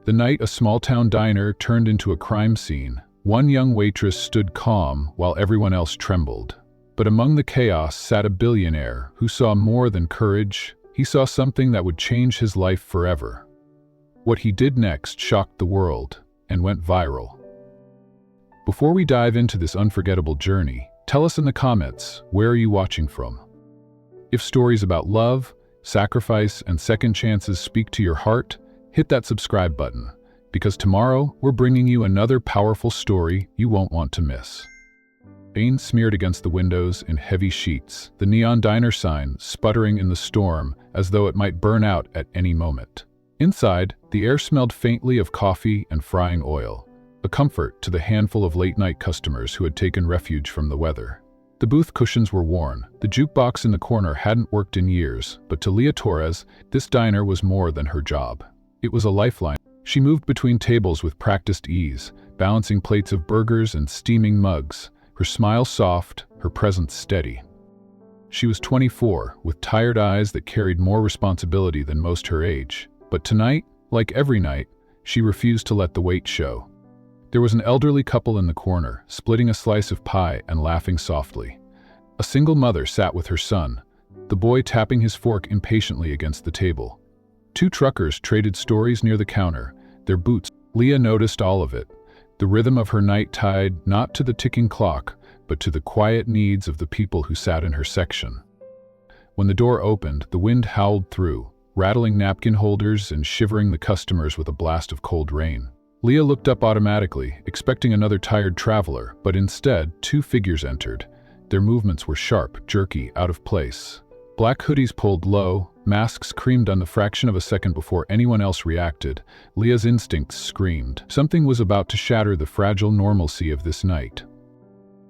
The night a small-town diner turned into a crime scene, one young waitress stood calm while everyone else trembled. But among the chaos sat a billionaire who saw more than courage. He saw something that would change his life forever. What he did next shocked the world and went viral. Before we dive into this unforgettable journey, tell us in the comments, where are you watching from? If stories about love, sacrifice, and second chances speak to your heart, hit that subscribe button, because tomorrow we're bringing you another powerful story you won't want to miss. Paint smeared against the windows in heavy sheets, the neon diner sign sputtering in the storm as though it might burn out at any moment. Inside, the air smelled faintly of coffee and frying oil, a comfort to the handful of late-night customers who had taken refuge from the weather. The booth cushions were worn, the jukebox in the corner hadn't worked in years, but to Leah Torres, this diner was more than her job. It was a lifeline. She moved between tables with practiced ease, balancing plates of burgers and steaming mugs, her smile soft, her presence steady. She was 24, with tired eyes that carried more responsibility than most her age. But tonight, like every night, she refused to let the wait show. There was an elderly couple in the corner, splitting a slice of pie and laughing softly. A single mother sat with her son, the boy tapping his fork impatiently against the table. Two truckers traded stories near the counter, their boots. Leah noticed all of it, the rhythm of her night tied not to the ticking clock, but to the quiet needs of the people who sat in her section. When the door opened, the wind howled through, rattling napkin holders and shivering the customers with a blast of cold rain. Leah looked up automatically, expecting another tired traveler, but instead, two figures entered. Their movements were sharp, jerky, out of place. Black hoodies pulled low, masks creamed on the fraction of a second before anyone else reacted. Leah's instincts screamed. Something was about to shatter the fragile normalcy of this night.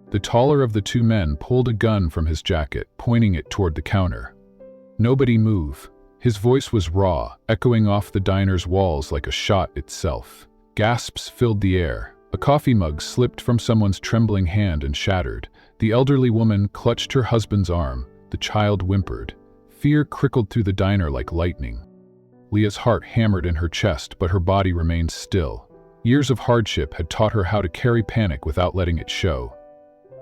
The taller of the two men pulled a gun from his jacket, pointing it toward the counter. "Nobody move." His voice was raw, echoing off the diner's walls like a shot itself. Gasps filled the air. A coffee mug slipped from someone's trembling hand and shattered. The elderly woman clutched her husband's arm. The child whimpered. Fear trickled through the diner like lightning. Leah's heart hammered in her chest, but her body remained still. Years of hardship had taught her how to carry panic without letting it show.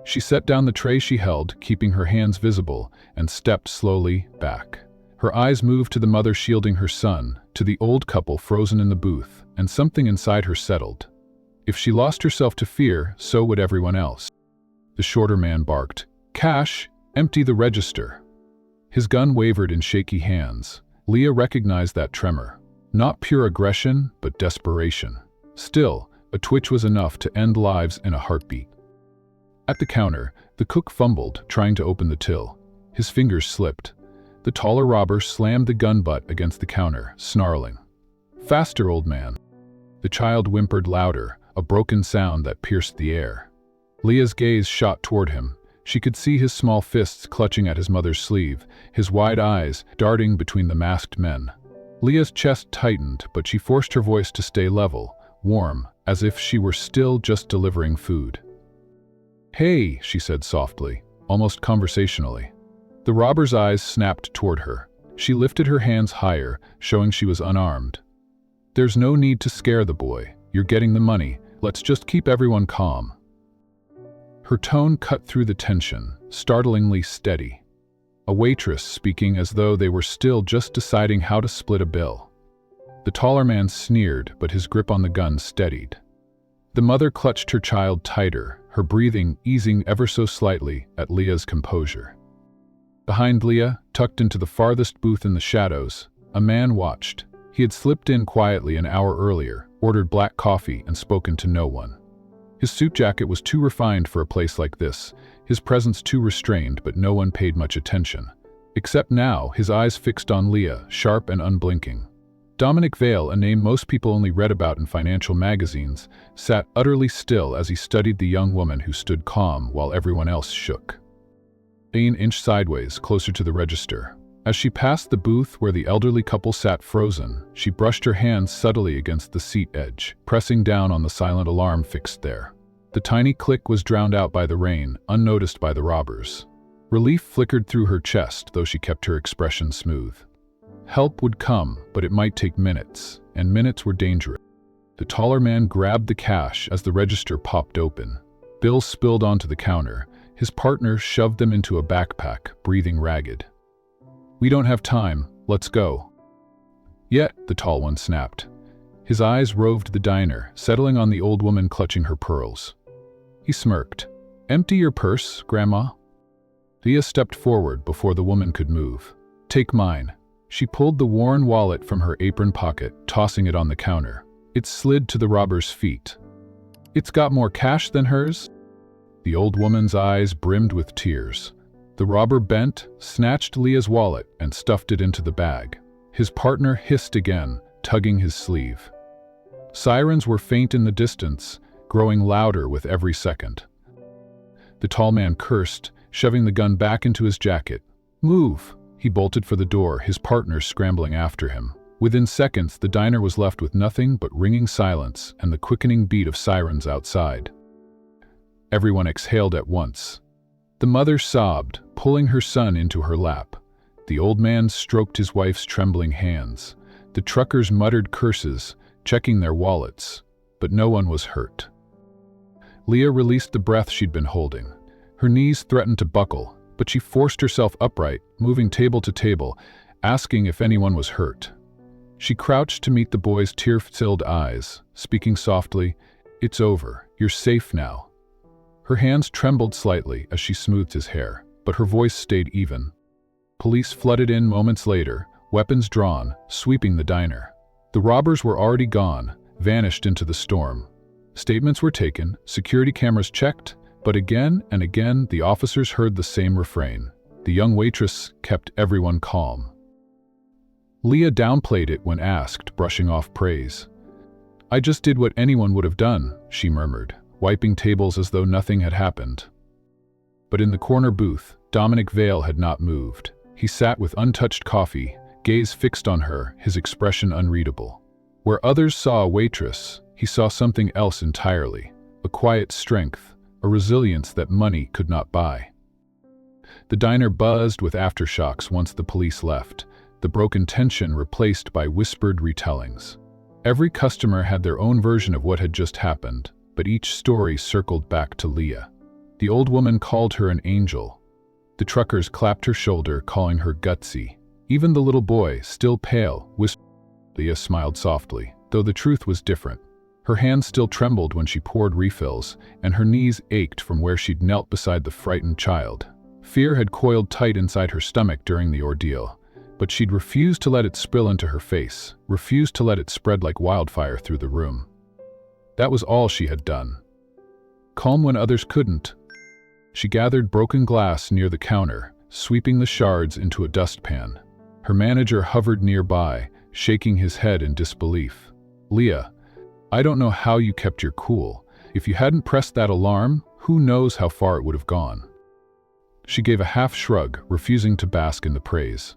She set down the tray she held, keeping her hands visible, and stepped slowly back. Her eyes moved to the mother shielding her son, to the old couple frozen in the booth, and something inside her settled. If she lost herself to fear, so would everyone else. The shorter man barked, "Cash! Empty the register!" His gun wavered in shaky hands. Leah recognized that tremor. Not pure aggression, but desperation. Still, a twitch was enough to end lives in a heartbeat. At the counter, the cook fumbled, trying to open the till. His fingers slipped. The taller robber slammed the gun butt against the counter, snarling. "Faster, old man!" The child whimpered louder, a broken sound that pierced the air. Leah's gaze shot toward him. She could see his small fists clutching at his mother's sleeve, his wide eyes darting between the masked men. Leah's chest tightened, but she forced her voice to stay level, warm, as if she were still just delivering food. "Hey," she said softly, almost conversationally. The robber's eyes snapped toward her. She lifted her hands higher, showing she was unarmed. "There's no need to scare the boy. You're getting the money. Let's just keep everyone calm." Her tone cut through the tension, startlingly steady. A waitress speaking as though they were still just deciding how to split a bill. The taller man sneered, but his grip on the gun steadied. The mother clutched her child tighter, her breathing easing ever so slightly at Leah's composure. Behind Leah, tucked into the farthest booth in the shadows, a man watched. He had slipped in quietly an hour earlier, ordered black coffee, and spoken to no one. His suit jacket was too refined for a place like this, his presence too restrained, but no one paid much attention. Except now, his eyes fixed on Leah, sharp and unblinking. Dominic Vale, a name most people only read about in financial magazines, sat utterly still as he studied the young woman who stood calm while everyone else shook. An inch sideways, closer to the register. As she passed the booth where the elderly couple sat frozen, she brushed her hands subtly against the seat edge, pressing down on the silent alarm fixed there. The tiny click was drowned out by the rain, unnoticed by the robbers. Relief flickered through her chest, though she kept her expression smooth. Help would come, but it might take minutes, and minutes were dangerous. The taller man grabbed the cash as the register popped open. Bills spilled onto the counter. His partner shoved them into a backpack, breathing ragged. "We don't have time, let's go." "Yet," the tall one snapped. His eyes roved the diner, settling on the old woman clutching her pearls. He smirked. "Empty your purse, Grandma." Leah stepped forward before the woman could move. "Take mine." She pulled the worn wallet from her apron pocket, tossing it on the counter. It slid to the robber's feet. "It's got more cash than hers?" The old woman's eyes brimmed with tears. The robber bent, snatched Leah's wallet, and stuffed it into the bag. His partner hissed again, tugging his sleeve. Sirens were faint in the distance, growing louder with every second. The tall man cursed, shoving the gun back into his jacket. "Move!" He bolted for the door, his partner scrambling after him. Within seconds, the diner was left with nothing but ringing silence and the quickening beat of sirens outside. Everyone exhaled at once. The mother sobbed, pulling her son into her lap. The old man stroked his wife's trembling hands. The truckers muttered curses, checking their wallets, but no one was hurt. Leah released the breath she'd been holding. Her knees threatened to buckle, but she forced herself upright, moving table to table, asking if anyone was hurt. She crouched to meet the boy's tear-filled eyes, speaking softly, "It's over. You're safe now." Her hands trembled slightly as she smoothed his hair, but her voice stayed even. Police flooded in moments later, weapons drawn, sweeping the diner. The robbers were already gone, vanished into the storm. Statements were taken, security cameras checked, but again and again the officers heard the same refrain. The young waitress kept everyone calm. Leah downplayed it when asked, brushing off praise. "I just did what anyone would have done," she murmured, wiping tables as though nothing had happened. But in the corner booth, Dominic Vale had not moved. He sat with untouched coffee, gaze fixed on her, his expression unreadable. Where others saw a waitress, he saw something else entirely, a quiet strength, a resilience that money could not buy. The diner buzzed with aftershocks once the police left, the broken tension replaced by whispered retellings. Every customer had their own version of what had just happened, but each story circled back to Leah. The old woman called her an angel. The truckers clapped her shoulder, calling her gutsy. Even the little boy, still pale, whispered. Leah smiled softly, though the truth was different. Her hands still trembled when she poured refills, and her knees ached from where she'd knelt beside the frightened child. Fear had coiled tight inside her stomach during the ordeal, but she'd refused to let it spill into her face, refused to let it spread like wildfire through the room. That was all she had done. Calm when others couldn't, she gathered broken glass near the counter, sweeping the shards into a dustpan. Her manager hovered nearby, shaking his head in disbelief. "Leah, I don't know how you kept your cool. If you hadn't pressed that alarm, who knows how far it would have gone." She gave a half shrug, refusing to bask in the praise.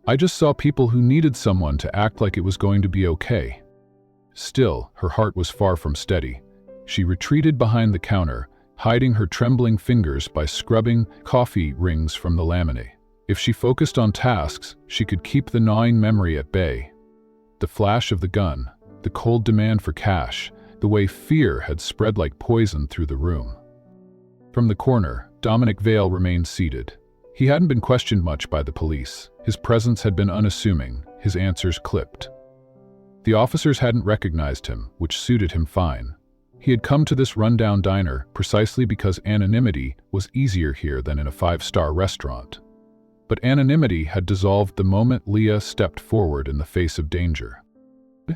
"I just saw people who needed someone to act like it was going to be okay." Still, her heart was far from steady. She retreated behind the counter, hiding her trembling fingers by scrubbing coffee rings from the laminate. If she focused on tasks, she could keep the gnawing memory at bay. The flash of the gun, the cold demand for cash, the way fear had spread like poison through the room. From the corner, Dominic Vale remained seated. He hadn't been questioned much by the police. His presence had been unassuming, his answers clipped. The officers hadn't recognized him, which suited him fine. He had come to this rundown diner precisely because anonymity was easier here than in a five-star restaurant. But anonymity had dissolved the moment Leah stepped forward in the face of danger.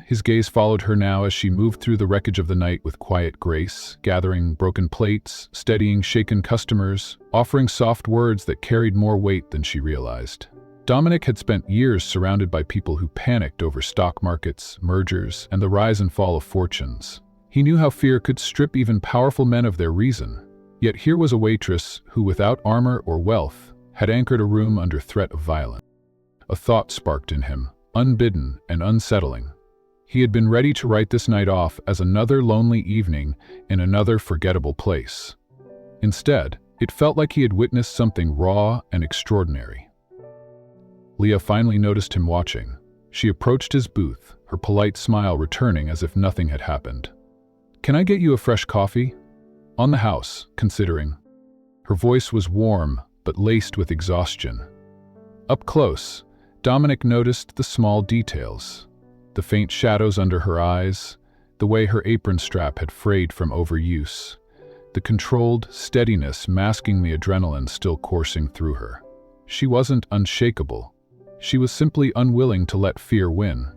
His gaze followed her now as she moved through the wreckage of the night with quiet grace, gathering broken plates, steadying shaken customers, offering soft words that carried more weight than she realized. Dominic had spent years surrounded by people who panicked over stock markets, mergers, and the rise and fall of fortunes. He knew how fear could strip even powerful men of their reason. Yet here was a waitress who, without armor or wealth, had anchored a room under threat of violence. A thought sparked in him, unbidden and unsettling. He had been ready to write this night off as another lonely evening in another forgettable place. Instead, it felt like he had witnessed something raw and extraordinary. Leah finally noticed him watching. She approached his booth, her polite smile returning as if nothing had happened. "Can I get you a fresh coffee?" "On the house, considering." Her voice was warm, but laced with exhaustion. Up close, Dominic noticed the small details. The faint shadows under her eyes, the way her apron strap had frayed from overuse, the controlled steadiness masking the adrenaline still coursing through her. She wasn't unshakable. She was simply unwilling to let fear win.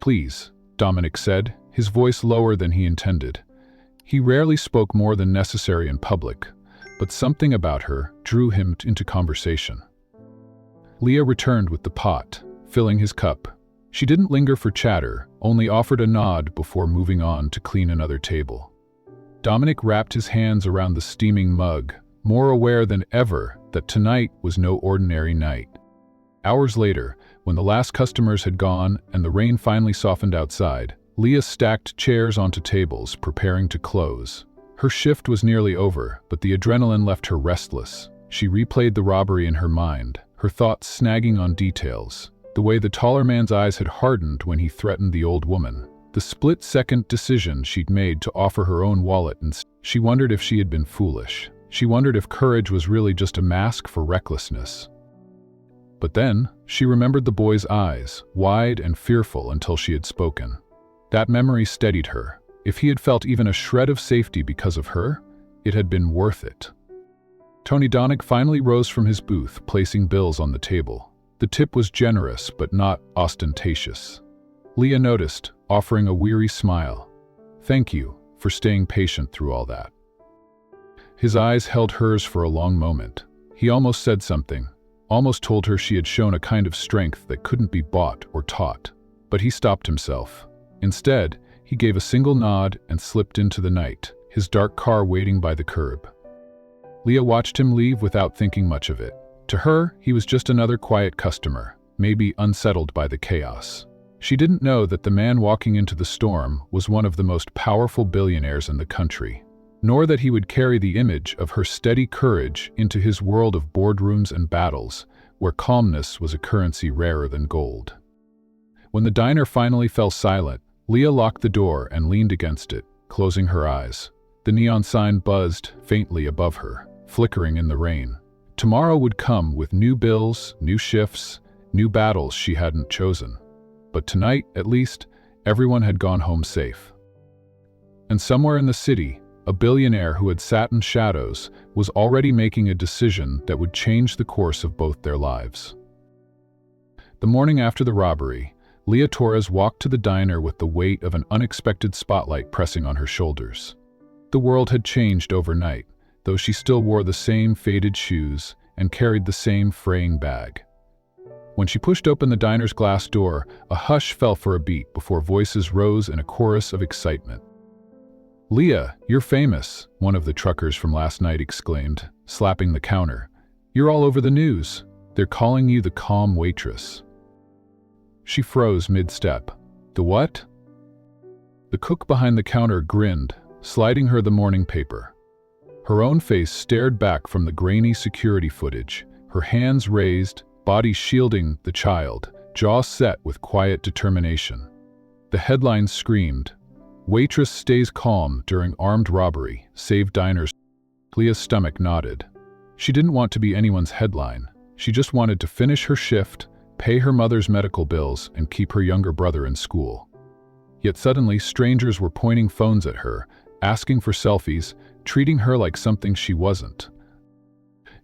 "Please," Dominic said, his voice lower than he intended. He rarely spoke more than necessary in public, but something about her drew him into conversation. Leah returned with the pot, filling his cup. She didn't linger for chatter, only offered a nod before moving on to clean another table. Dominic wrapped his hands around the steaming mug, more aware than ever that tonight was no ordinary night. Hours later, when the last customers had gone and the rain finally softened outside, Leah stacked chairs onto tables, preparing to close. Her shift was nearly over, but the adrenaline left her restless. She replayed the robbery in her mind, her thoughts snagging on details. The way the taller man's eyes had hardened when he threatened the old woman. The split-second decision she'd made to offer her own wallet, and she wondered if she had been foolish. She wondered if courage was really just a mask for recklessness. But then, she remembered the boy's eyes, wide and fearful until she had spoken. That memory steadied her. If he had felt even a shred of safety because of her, it had been worth it. Tony Dominic finally rose from his booth, placing bills on the table. The tip was generous, but not ostentatious. Leah noticed, offering a weary smile. "Thank you for staying patient through all that." His eyes held hers for a long moment. He almost said something, almost told her she had shown a kind of strength that couldn't be bought or taught. But he stopped himself. Instead, he gave a single nod and slipped into the night, his dark car waiting by the curb. Leah watched him leave without thinking much of it. To her, he was just another quiet customer, maybe unsettled by the chaos. She didn't know that the man walking into the storm was one of the most powerful billionaires in the country, nor that he would carry the image of her steady courage into his world of boardrooms and battles, where calmness was a currency rarer than gold. When the diner finally fell silent, Leah locked the door and leaned against it, closing her eyes. The neon sign buzzed faintly above her, flickering in the rain. Tomorrow would come with new bills, new shifts, new battles she hadn't chosen. But tonight, at least, everyone had gone home safe. And somewhere in the city, a billionaire who had sat in shadows was already making a decision that would change the course of both their lives. The morning after the robbery, Leah Torres walked to the diner with the weight of an unexpected spotlight pressing on her shoulders. The world had changed overnight, though she still wore the same faded shoes and carried the same fraying bag. When she pushed open the diner's glass door, a hush fell for a beat before voices rose in a chorus of excitement. "Leah, you're famous," one of the truckers from last night exclaimed, slapping the counter. "You're all over the news. They're calling you the calm waitress." She froze mid-step. "The what?" The cook behind the counter grinned, sliding her the morning paper. Her own face stared back from the grainy security footage, her hands raised, body shielding the child, jaw set with quiet determination. The headline screamed, "Waitress stays calm during armed robbery, save diners." Leah's stomach nodded. She didn't want to be anyone's headline. She just wanted to finish her shift, pay her mother's medical bills, and keep her younger brother in school. Yet suddenly, strangers were pointing phones at her, asking for selfies, treating her like something she wasn't.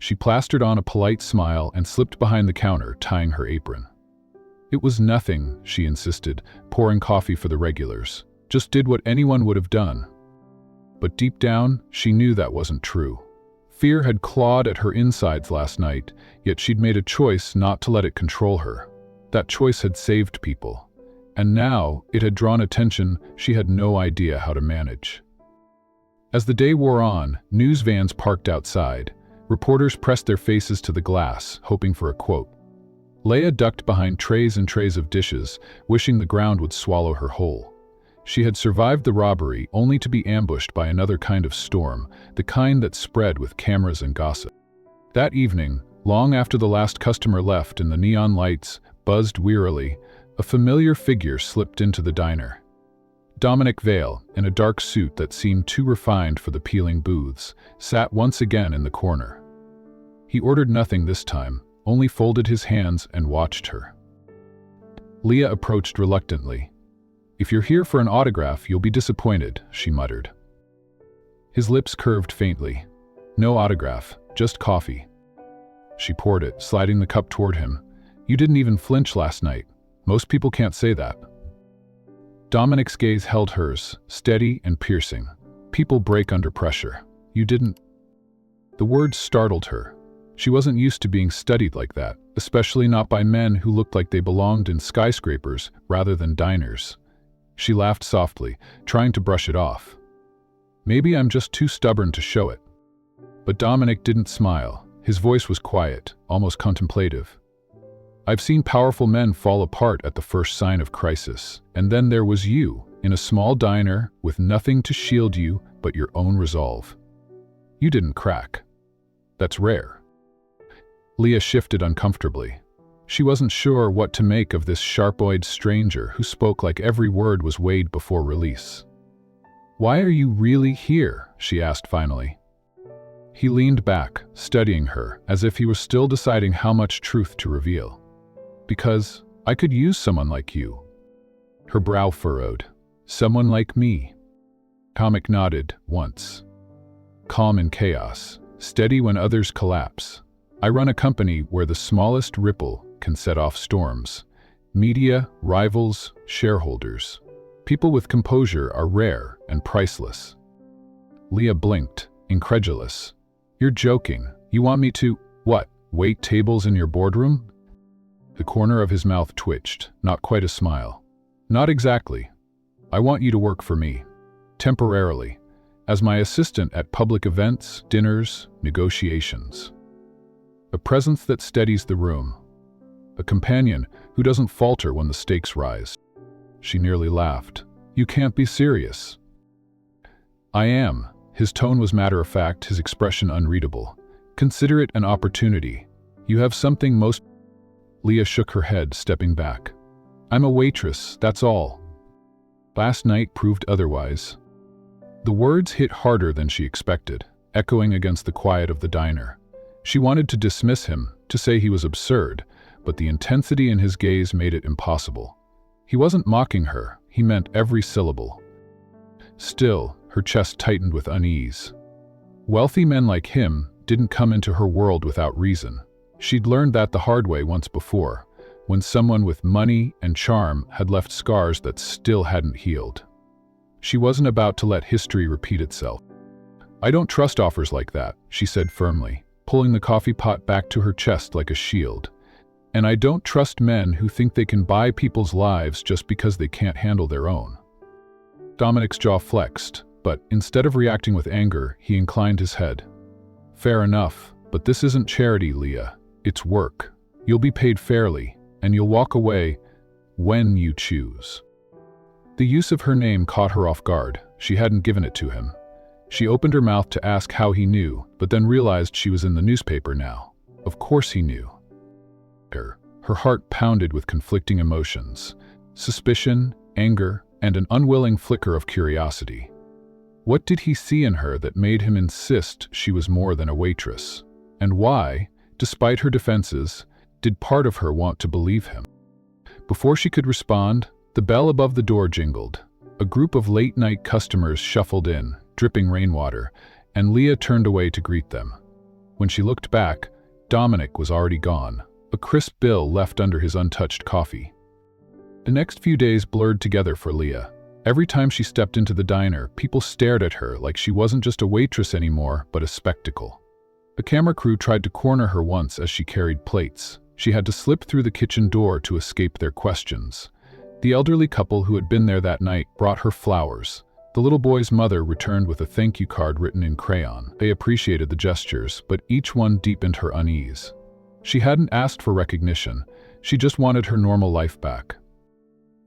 She plastered on a polite smile and slipped behind the counter, tying her apron. "It was nothing," she insisted, pouring coffee for the regulars. "Just did what anyone would have done." But deep down, she knew that wasn't true. Fear had clawed at her insides last night, yet she'd made a choice not to let it control her. That choice had saved people. And now, it had drawn attention she had no idea how to manage. As the day wore on, news vans parked outside. Reporters pressed their faces to the glass, hoping for a quote. Leah ducked behind trays and trays of dishes, wishing the ground would swallow her whole. She had survived the robbery only to be ambushed by another kind of storm, the kind that spread with cameras and gossip. That evening, long after the last customer left and the neon lights buzzed wearily, A familiar figure slipped into the diner. Dominic Vale, in a dark suit that seemed too refined for the peeling booths, sat once again in the corner. He ordered nothing this time, only folded his hands and watched her. Leah approached reluctantly. "If you're here for an autograph, you'll be disappointed," she muttered. His lips curved faintly. "No autograph, just coffee." She poured it, sliding the cup toward him. "You didn't even flinch last night. Most people can't say that." Dominic's gaze held hers, steady and piercing. "People break under pressure. You didn't." The words startled her. She wasn't used to being studied like that, especially not by men who looked like they belonged in skyscrapers rather than diners. She laughed softly, trying to brush it off. "Maybe I'm just too stubborn to show it." But Dominic didn't smile. His voice was quiet, almost contemplative. "I've seen powerful men fall apart at the first sign of crisis, and then there was you, in a small diner, with nothing to shield you but your own resolve. You didn't crack. That's rare." Leah shifted uncomfortably. She wasn't sure what to make of this sharp-eyed stranger who spoke like every word was weighed before release. "Why are you really here?" she asked finally. He leaned back, studying her, as if he was still deciding how much truth to reveal. "Because I could use someone like you." Her brow furrowed. "Someone like me." Dominic nodded once. "Calm in chaos, steady when others collapse. I run a company where the smallest ripple can set off storms. Media, rivals, shareholders. People with composure are rare and priceless." Leah blinked, incredulous. "You're joking. You want me to, what, wait tables in your boardroom?" The corner of his mouth twitched, not quite a smile. "Not exactly. I want you to work for me. Temporarily. As my assistant at public events, dinners, negotiations. A presence that steadies the room. A companion who doesn't falter when the stakes rise." She nearly laughed. "You can't be serious." "I am." His tone was matter-of-fact, his expression unreadable. "Consider it an opportunity. You have something most—" Leah shook her head, stepping back. "I'm a waitress, that's all." Last night proved otherwise. The words hit harder than she expected, echoing against the quiet of the diner. She wanted to dismiss him, to say he was absurd, but the intensity in his gaze made it impossible. He wasn't mocking her, he meant every syllable. Still, her chest tightened with unease. Wealthy men like him didn't come into her world without reason. She'd learned that the hard way once before, when someone with money and charm had left scars that still hadn't healed. She wasn't about to let history repeat itself. "I don't trust offers like that," she said firmly, pulling the coffee pot back to her chest like a shield. "And I don't trust men who think they can buy people's lives just because they can't handle their own." Dominic's jaw flexed, but instead of reacting with anger, he inclined his head. "Fair enough, but this isn't charity, Leah. It's work. You'll be paid fairly, and you'll walk away when you choose." The use of her name caught her off guard. She hadn't given it to him. She opened her mouth to ask how he knew, but then realized she was in the newspaper now. Of course he knew. Her heart pounded with conflicting emotions. Suspicion, anger, and an unwilling flicker of curiosity. What did he see in her that made him insist she was more than a waitress? And why, despite her defenses, did part of her want to believe him? Before she could respond, the bell above the door jingled. A group of late-night customers shuffled in, dripping rainwater, and Leah turned away to greet them. When she looked back, Dominic was already gone, a crisp bill left under his untouched coffee. The next few days blurred together for Leah. Every time she stepped into the diner, people stared at her like she wasn't just a waitress anymore, but a spectacle. A camera crew tried to corner her once as she carried plates. She had to slip through the kitchen door to escape their questions. The elderly couple who had been there that night brought her flowers. The little boy's mother returned with a thank you card written in crayon. They appreciated the gestures, but each one deepened her unease. She hadn't asked for recognition. She just wanted her normal life back.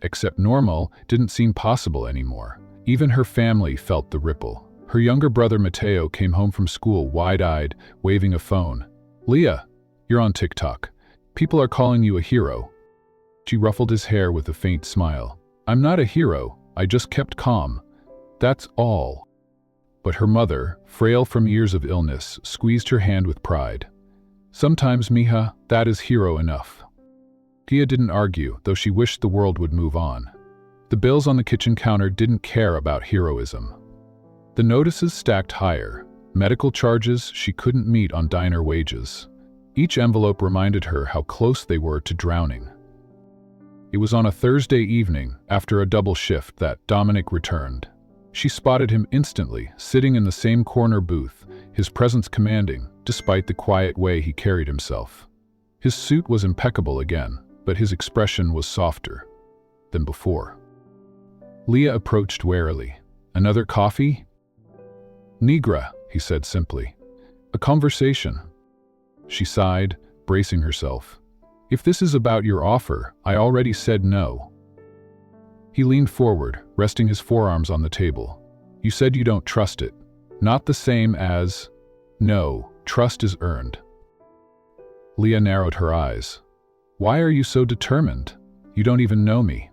Except normal didn't seem possible anymore. Even her family felt the ripple. Her younger brother Mateo came home from school wide-eyed, waving a phone. "Leah, you're on TikTok. People are calling you a hero." She ruffled his hair with a faint smile. I'm not a hero, I just kept calm. That's all. But her mother, frail from years of illness, squeezed her hand with pride. Sometimes, mija, that is hero enough. Leah didn't argue, though she wished the world would move on. The bills on the kitchen counter didn't care about heroism. The notices stacked higher, medical charges she couldn't meet on diner wages. Each envelope reminded her how close they were to drowning. It was on a Thursday evening, after a double shift, that Dominic returned. She spotted him instantly, sitting in the same corner booth, his presence commanding, despite the quiet way he carried himself. His suit was impeccable again, but his expression was softer than before. Leah approached warily. Another coffee? Negra, he said simply. A conversation. She sighed, bracing herself. If this is about your offer, I already said no. He leaned forward, resting his forearms on the table. You said you don't trust it. Not the same as… No, trust is earned. Leah narrowed her eyes. Why are you so determined? You don't even know me.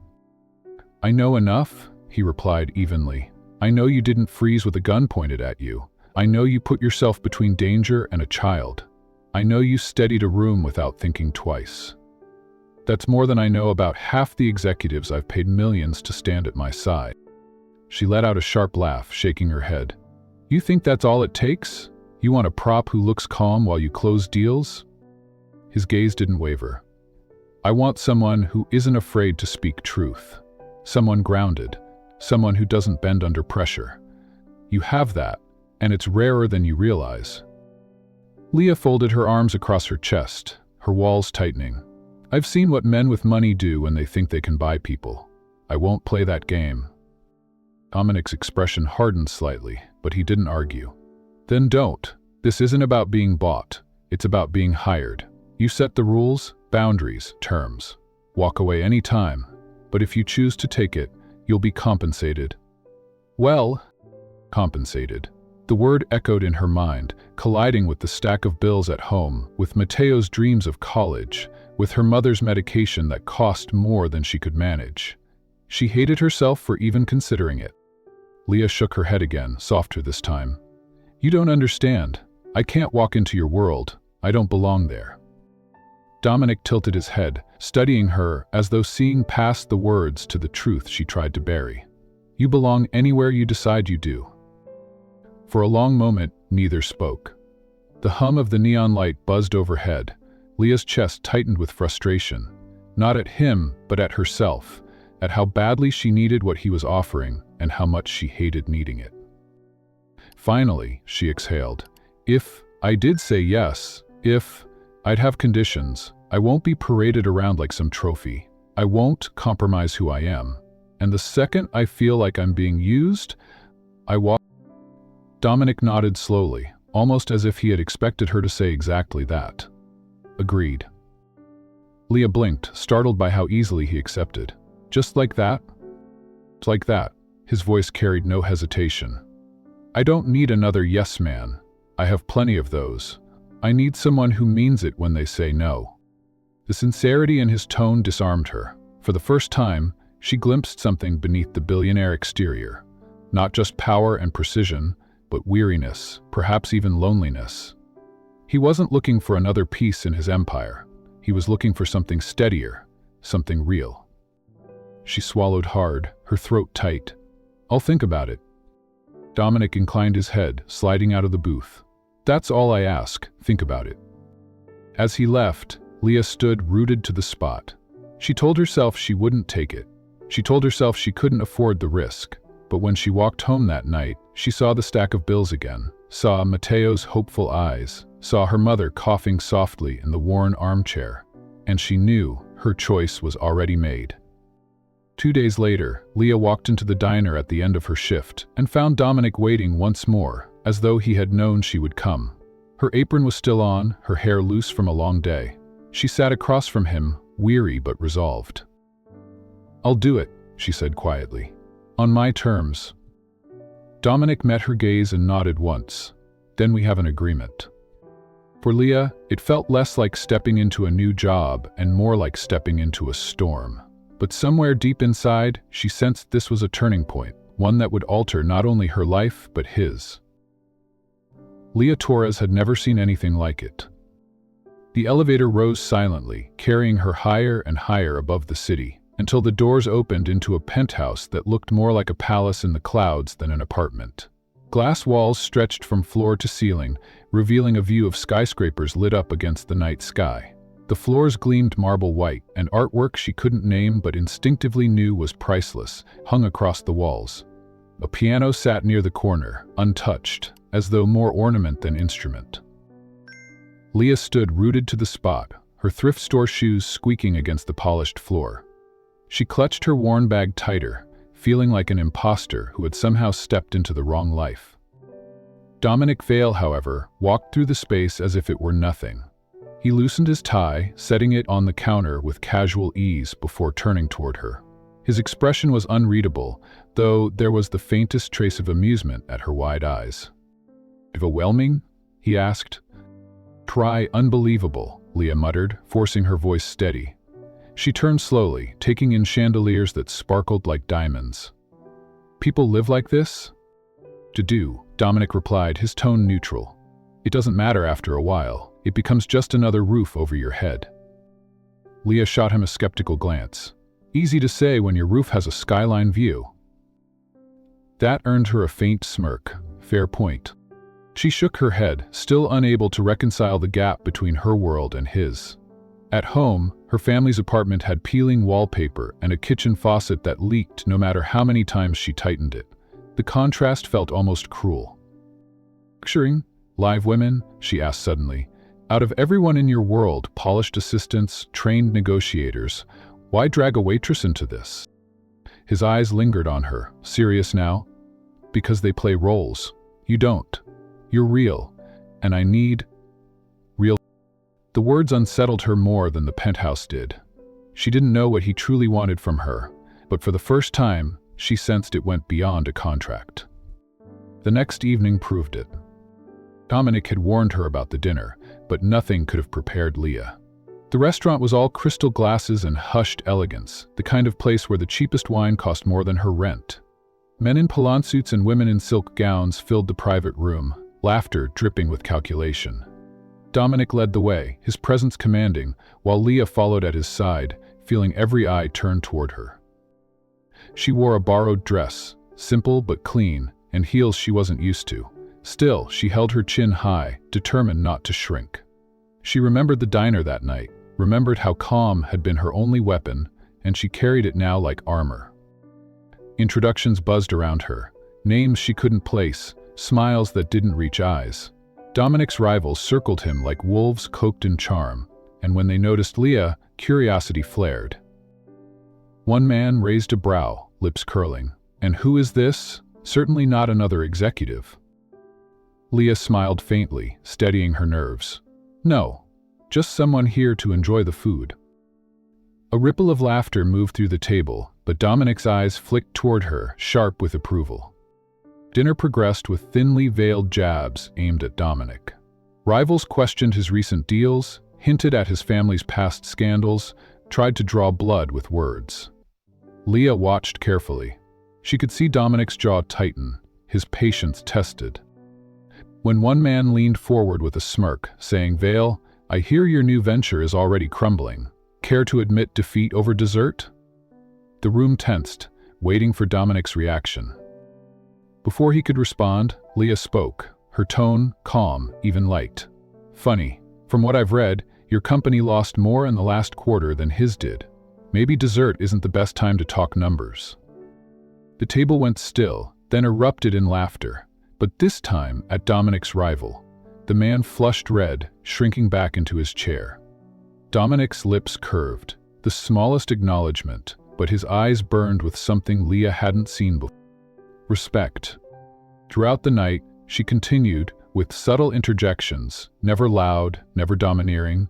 I know enough, he replied evenly. I know you didn't freeze with a gun pointed at you. I know you put yourself between danger and a child. I know you steadied a room without thinking twice. That's more than I know about half the executives I've paid millions to stand at my side. She let out a sharp laugh, shaking her head. You think that's all it takes? You want a prop who looks calm while you close deals? His gaze didn't waver. I want someone who isn't afraid to speak truth. Someone grounded. Someone who doesn't bend under pressure. You have that, and it's rarer than you realize. Leah folded her arms across her chest, her walls tightening. I've seen what men with money do when they think they can buy people. I won't play that game. Dominic's expression hardened slightly, but he didn't argue. Then don't. This isn't about being bought. It's about being hired. You set the rules, boundaries, terms. Walk away any time, but if you choose to take it, you'll be compensated. Well, compensated. The word echoed in her mind, colliding with the stack of bills at home, with Mateo's dreams of college, with her mother's medication that cost more than she could manage. She hated herself for even considering it. Leah shook her head again, softer this time. You don't understand. I can't walk into your world. I don't belong there. Dominic tilted his head, studying her as though seeing past the words to the truth she tried to bury. You belong anywhere you decide you do. For a long moment, neither spoke. The hum of the neon light buzzed overhead. Leah's chest tightened with frustration, not at him, but at herself, at how badly she needed what he was offering and how much she hated needing it. Finally, she exhaled. If I did say yes, if I'd have conditions, I won't be paraded around like some trophy. I won't compromise who I am. And the second I feel like I'm being used, I walk. Dominic nodded slowly, almost as if he had expected her to say exactly that. Agreed. Leah blinked, startled by how easily he accepted. Just like that? Like that. His voice carried no hesitation. I don't need another yes man. I have plenty of those. I need someone who means it when they say no. The sincerity in his tone disarmed her. For the first time, she glimpsed something beneath the billionaire exterior. Not just power and precision, but weariness, perhaps even loneliness. He wasn't looking for another piece in his empire. He was looking for something steadier, something real. She swallowed hard, her throat tight. I'll think about it. Dominic inclined his head, sliding out of the booth. That's all I ask, think about it. As he left, Leah stood rooted to the spot. She told herself she wouldn't take it. She told herself she couldn't afford the risk. But when she walked home that night, she saw the stack of bills again, saw Mateo's hopeful eyes, saw her mother coughing softly in the worn armchair, and she knew her choice was already made. 2 days later, Leah walked into the diner at the end of her shift and found Dominic waiting once more, as though he had known she would come. Her apron was still on, her hair loose from a long day. She sat across from him, weary but resolved. I'll do it, she said quietly. On my terms. Dominic met her gaze and nodded once. Then we have an agreement. For Leah, it felt less like stepping into a new job and more like stepping into a storm. But somewhere deep inside, she sensed this was a turning point, one that would alter not only her life but his. Leah Torres had never seen anything like it. The elevator rose silently, carrying her higher and higher above the city, until the doors opened into a penthouse that looked more like a palace in the clouds than an apartment. Glass walls stretched from floor to ceiling, revealing a view of skyscrapers lit up against the night sky. The floors gleamed marble white, and artwork she couldn't name but instinctively knew was priceless hung across the walls. A piano sat near the corner, untouched, as though more ornament than instrument. Leah stood rooted to the spot, her thrift store shoes squeaking against the polished floor. She clutched her worn bag tighter, feeling like an imposter who had somehow stepped into the wrong life. Dominic Vale, however, walked through the space as if it were nothing. He loosened his tie, setting it on the counter with casual ease before turning toward her. His expression was unreadable, though there was the faintest trace of amusement at her wide eyes. "Overwhelming?" he asked. "Try unbelievable," Leah muttered, forcing her voice steady. She turned slowly, taking in chandeliers that sparkled like diamonds. "People live like this?" "To do," Dominic replied, his tone neutral. "It doesn't matter after a while. It becomes just another roof over your head." Leah shot him a skeptical glance. "Easy to say when your roof has a skyline view." That earned her a faint smirk. Fair point. She shook her head, still unable to reconcile the gap between her world and his. At home, her family's apartment had peeling wallpaper and a kitchen faucet that leaked no matter how many times she tightened it. The contrast felt almost cruel. "Picturing live women?" she asked suddenly. "Out of everyone in your world, polished assistants, trained negotiators, why drag a waitress into this?" His eyes lingered on her, serious now. "Because they play roles. You don't. You're real, and I need real." The words unsettled her more than the penthouse did. She didn't know what he truly wanted from her, but for the first time, she sensed it went beyond a contract. The next evening proved it. Dominic had warned her about the dinner, but nothing could have prepared Leah. The restaurant was all crystal glasses and hushed elegance, the kind of place where the cheapest wine cost more than her rent. Men in pantsuits and women in silk gowns filled the private room, laughter dripping with calculation. Dominic led the way, his presence commanding, while Leah followed at his side, feeling every eye turned toward her. She wore a borrowed dress, simple but clean, and heels she wasn't used to. Still, she held her chin high, determined not to shrink. She remembered the diner that night, remembered how calm had been her only weapon, and she carried it now like armor. Introductions buzzed around her, names she couldn't place, smiles that didn't reach eyes. Dominic's rivals circled him like wolves cloaked in charm, and when they noticed Leah, curiosity flared. One man raised a brow, lips curling. "And who is this? Certainly not another executive." Leah smiled faintly, steadying her nerves. "No, just someone here to enjoy the food." A ripple of laughter moved through the table, but Dominic's eyes flicked toward her, sharp with approval. Dinner progressed with thinly veiled jabs aimed at Dominic. Rivals questioned his recent deals, hinted at his family's past scandals, tried to draw blood with words. Leah watched carefully. She could see Dominic's jaw tighten, his patience tested. When one man leaned forward with a smirk, saying, "Vale, I hear your new venture is already crumbling. Care to admit defeat over dessert?" The room tensed, waiting for Dominic's reaction. Before he could respond, Leah spoke, her tone calm, even light. "Funny. From what I've read, your company lost more in the last quarter than his did. Maybe dessert isn't the best time to talk numbers." The table went still, then erupted in laughter, but this time at Dominic's rival. The man flushed red, shrinking back into his chair. Dominic's lips curved, the smallest acknowledgement, but his eyes burned with something Leah hadn't seen before. Respect. Throughout the night, she continued, with subtle interjections, never loud, never domineering.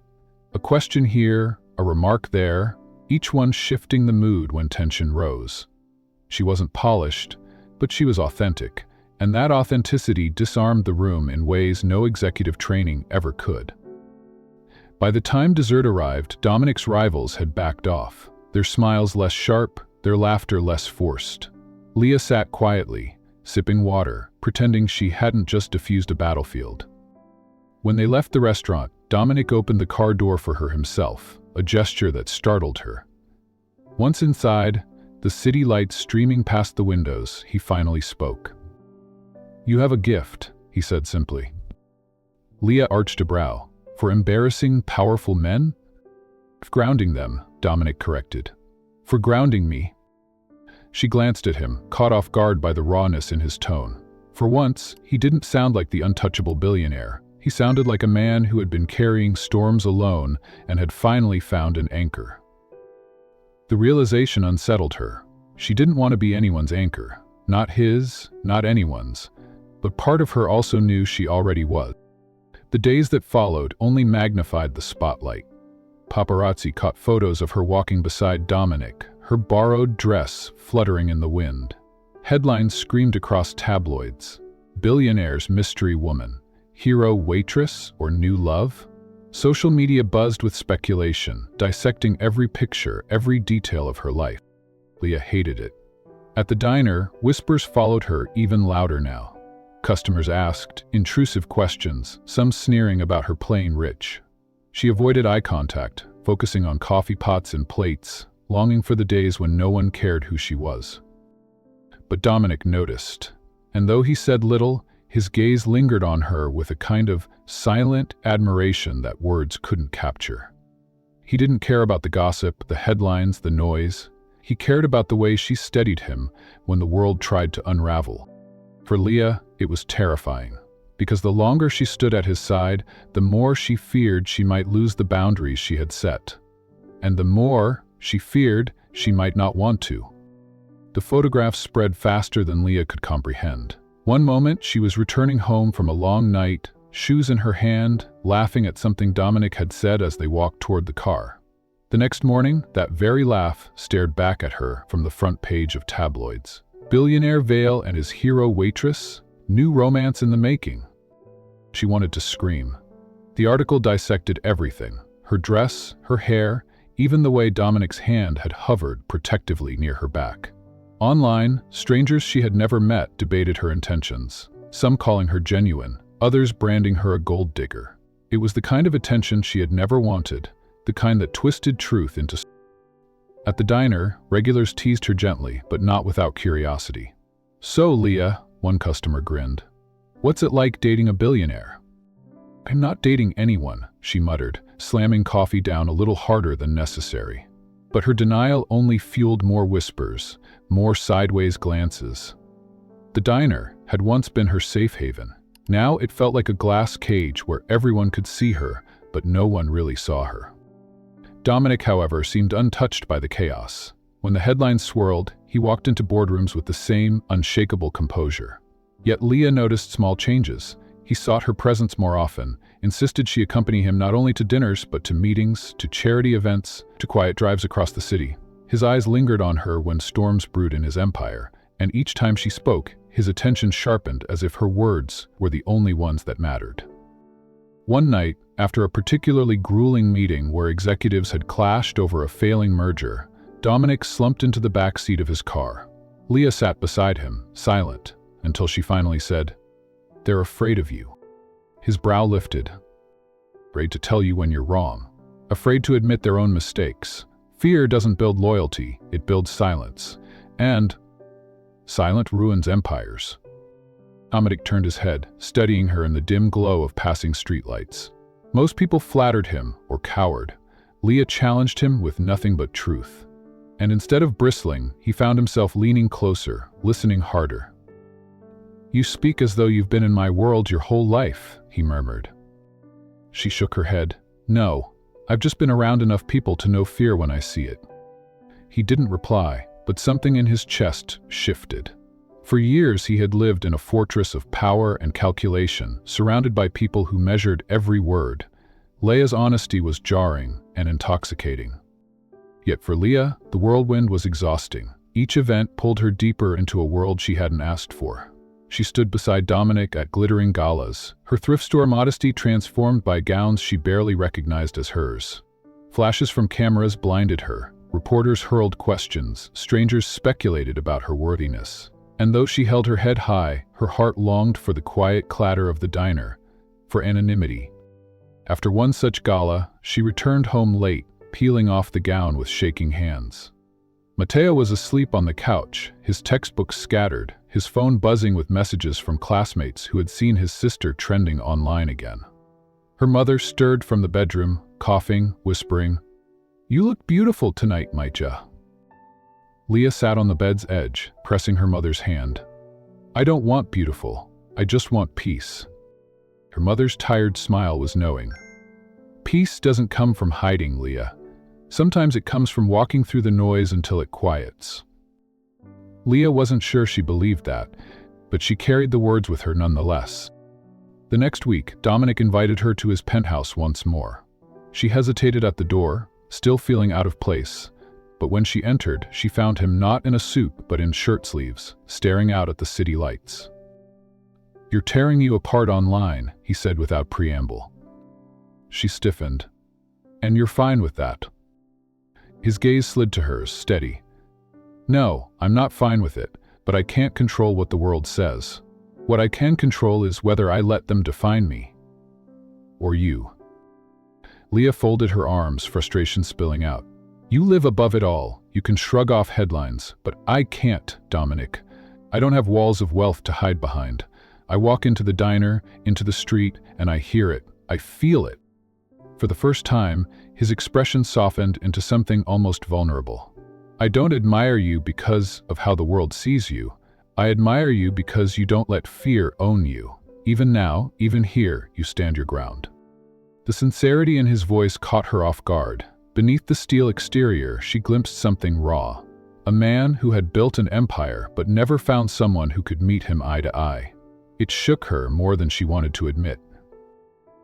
A question here, a remark there, each one shifting the mood when tension rose. She wasn't polished, but she was authentic, and that authenticity disarmed the room in ways no executive training ever could. By the time dessert arrived, Dominic's rivals had backed off, their smiles less sharp, their laughter less forced. Leah sat quietly, sipping water, pretending she hadn't just defused a battlefield. When they left the restaurant, Dominic opened the car door for her himself, a gesture that startled her. Once inside, the city lights streaming past the windows, he finally spoke. "You have a gift," he said simply. Leah arched a brow. "For embarrassing, powerful men?" "Grounding them," Dominic corrected. "For grounding me." She glanced at him, caught off guard by the rawness in his tone. For once, he didn't sound like the untouchable billionaire. He sounded like a man who had been carrying storms alone and had finally found an anchor. The realization unsettled her. She didn't want to be anyone's anchor. Not his, not anyone's. But part of her also knew she already was. The days that followed only magnified the spotlight. Paparazzi caught photos of her walking beside Dominic, her borrowed dress fluttering in the wind. Headlines screamed across tabloids. "Billionaire's mystery woman. Hero waitress or new love?" Social media buzzed with speculation, dissecting every picture, every detail of her life. Leah hated it. At the diner, whispers followed her even louder now. Customers asked intrusive questions, some sneering about her playing rich. She avoided eye contact, focusing on coffee pots and plates, longing for the days when no one cared who she was. But Dominic noticed, and though he said little, his gaze lingered on her with a kind of silent admiration that words couldn't capture. He didn't care about the gossip, the headlines, the noise. He cared about the way she steadied him when the world tried to unravel. For Leah, it was terrifying, because the longer she stood at his side, the more she feared she might lose the boundaries she had set. And the more she feared she might not want to. The photographs spread faster than Leah could comprehend. One moment, she was returning home from a long night, shoes in her hand, laughing at something Dominic had said as they walked toward the car. The next morning, that very laugh stared back at her from the front page of tabloids. Billionaire Vale and his hero waitress? New romance in the making. She wanted to scream. The article dissected everything: her dress, her hair, even the way Dominic's hand had hovered protectively near her back. Online, strangers she had never met debated her intentions, some calling her genuine, others branding her a gold digger. It was the kind of attention she had never wanted, the kind that twisted truth into... At the diner, regulars teased her gently, but not without curiosity. "So, Leah," one customer grinned, "what's it like dating a billionaire?" "I'm not dating anyone," she muttered, slamming coffee down a little harder than necessary. But her denial only fueled more whispers, more sideways glances. The diner had once been her safe haven. Now it felt like a glass cage where everyone could see her, but no one really saw her. Dominic, however, seemed untouched by the chaos. When the headlines swirled, he walked into boardrooms with the same unshakable composure. Yet Leah noticed small changes. He sought her presence more often, insisted she accompany him not only to dinners but to meetings, to charity events, to quiet drives across the city. His eyes lingered on her when storms brewed in his empire, and each time she spoke, his attention sharpened as if her words were the only ones that mattered. One night, after a particularly grueling meeting where executives had clashed over a failing merger, Dominic slumped into the back seat of his car. Leah sat beside him, silent, until she finally said, "They're afraid of you." His brow lifted. "Afraid to tell you when you're wrong. Afraid to admit their own mistakes. Fear doesn't build loyalty, it builds silence. And silent ruins empires." Dominic turned his head, studying her in the dim glow of passing streetlights. Most people flattered him or cowered. Leah challenged him with nothing but truth. And instead of bristling, he found himself leaning closer, listening harder. "You speak as though you've been in my world your whole life," he murmured. She shook her head. "No, I've just been around enough people to know fear when I see it." He didn't reply, but something in his chest shifted. For years he had lived in a fortress of power and calculation, surrounded by people who measured every word. Leah's honesty was jarring and intoxicating. Yet for Leah, the whirlwind was exhausting. Each event pulled her deeper into a world she hadn't asked for. She stood beside Dominic at glittering galas, her thrift store modesty transformed by gowns she barely recognized as hers. Flashes from cameras blinded her, reporters hurled questions, strangers speculated about her worthiness. And though she held her head high, her heart longed for the quiet clatter of the diner, for anonymity. After one such gala, she returned home late, peeling off the gown with shaking hands. Matteo was asleep on the couch, his textbooks scattered, his phone buzzing with messages from classmates who had seen his sister trending online again. Her mother stirred from the bedroom, coughing, whispering, "You look beautiful tonight, Maija." Leah sat on the bed's edge, pressing her mother's hand. "I don't want beautiful, I just want peace." Her mother's tired smile was knowing. Peace doesn't come from hiding, Leah. Sometimes it comes from walking through the noise until it quiets. Leah wasn't sure she believed that, but she carried the words with her nonetheless. The next week, Dominic invited her to his penthouse once more. She hesitated at the door, still feeling out of place, but when she entered, she found him not in a suit but in shirt sleeves, staring out at the city lights. "You're tearing you apart online," he said without preamble. She stiffened. "And you're fine with that?" His gaze slid to hers, steady. "No, I'm not fine with it, but I can't control what the world says. What I can control is whether I let them define me. Or you." Leah folded her arms, frustration spilling out. "You live above it all. You can shrug off headlines, but I can't, Dominic. I don't have walls of wealth to hide behind. I walk into the diner, into the street, and I hear it. I feel it." For the first time, his expression softened into something almost vulnerable. "I don't admire you because of how the world sees you. I admire you because you don't let fear own you. Even now, even here, you stand your ground." The sincerity in his voice caught her off guard. Beneath the steel exterior, she glimpsed something raw. A man who had built an empire but never found someone who could meet him eye to eye. It shook her more than she wanted to admit.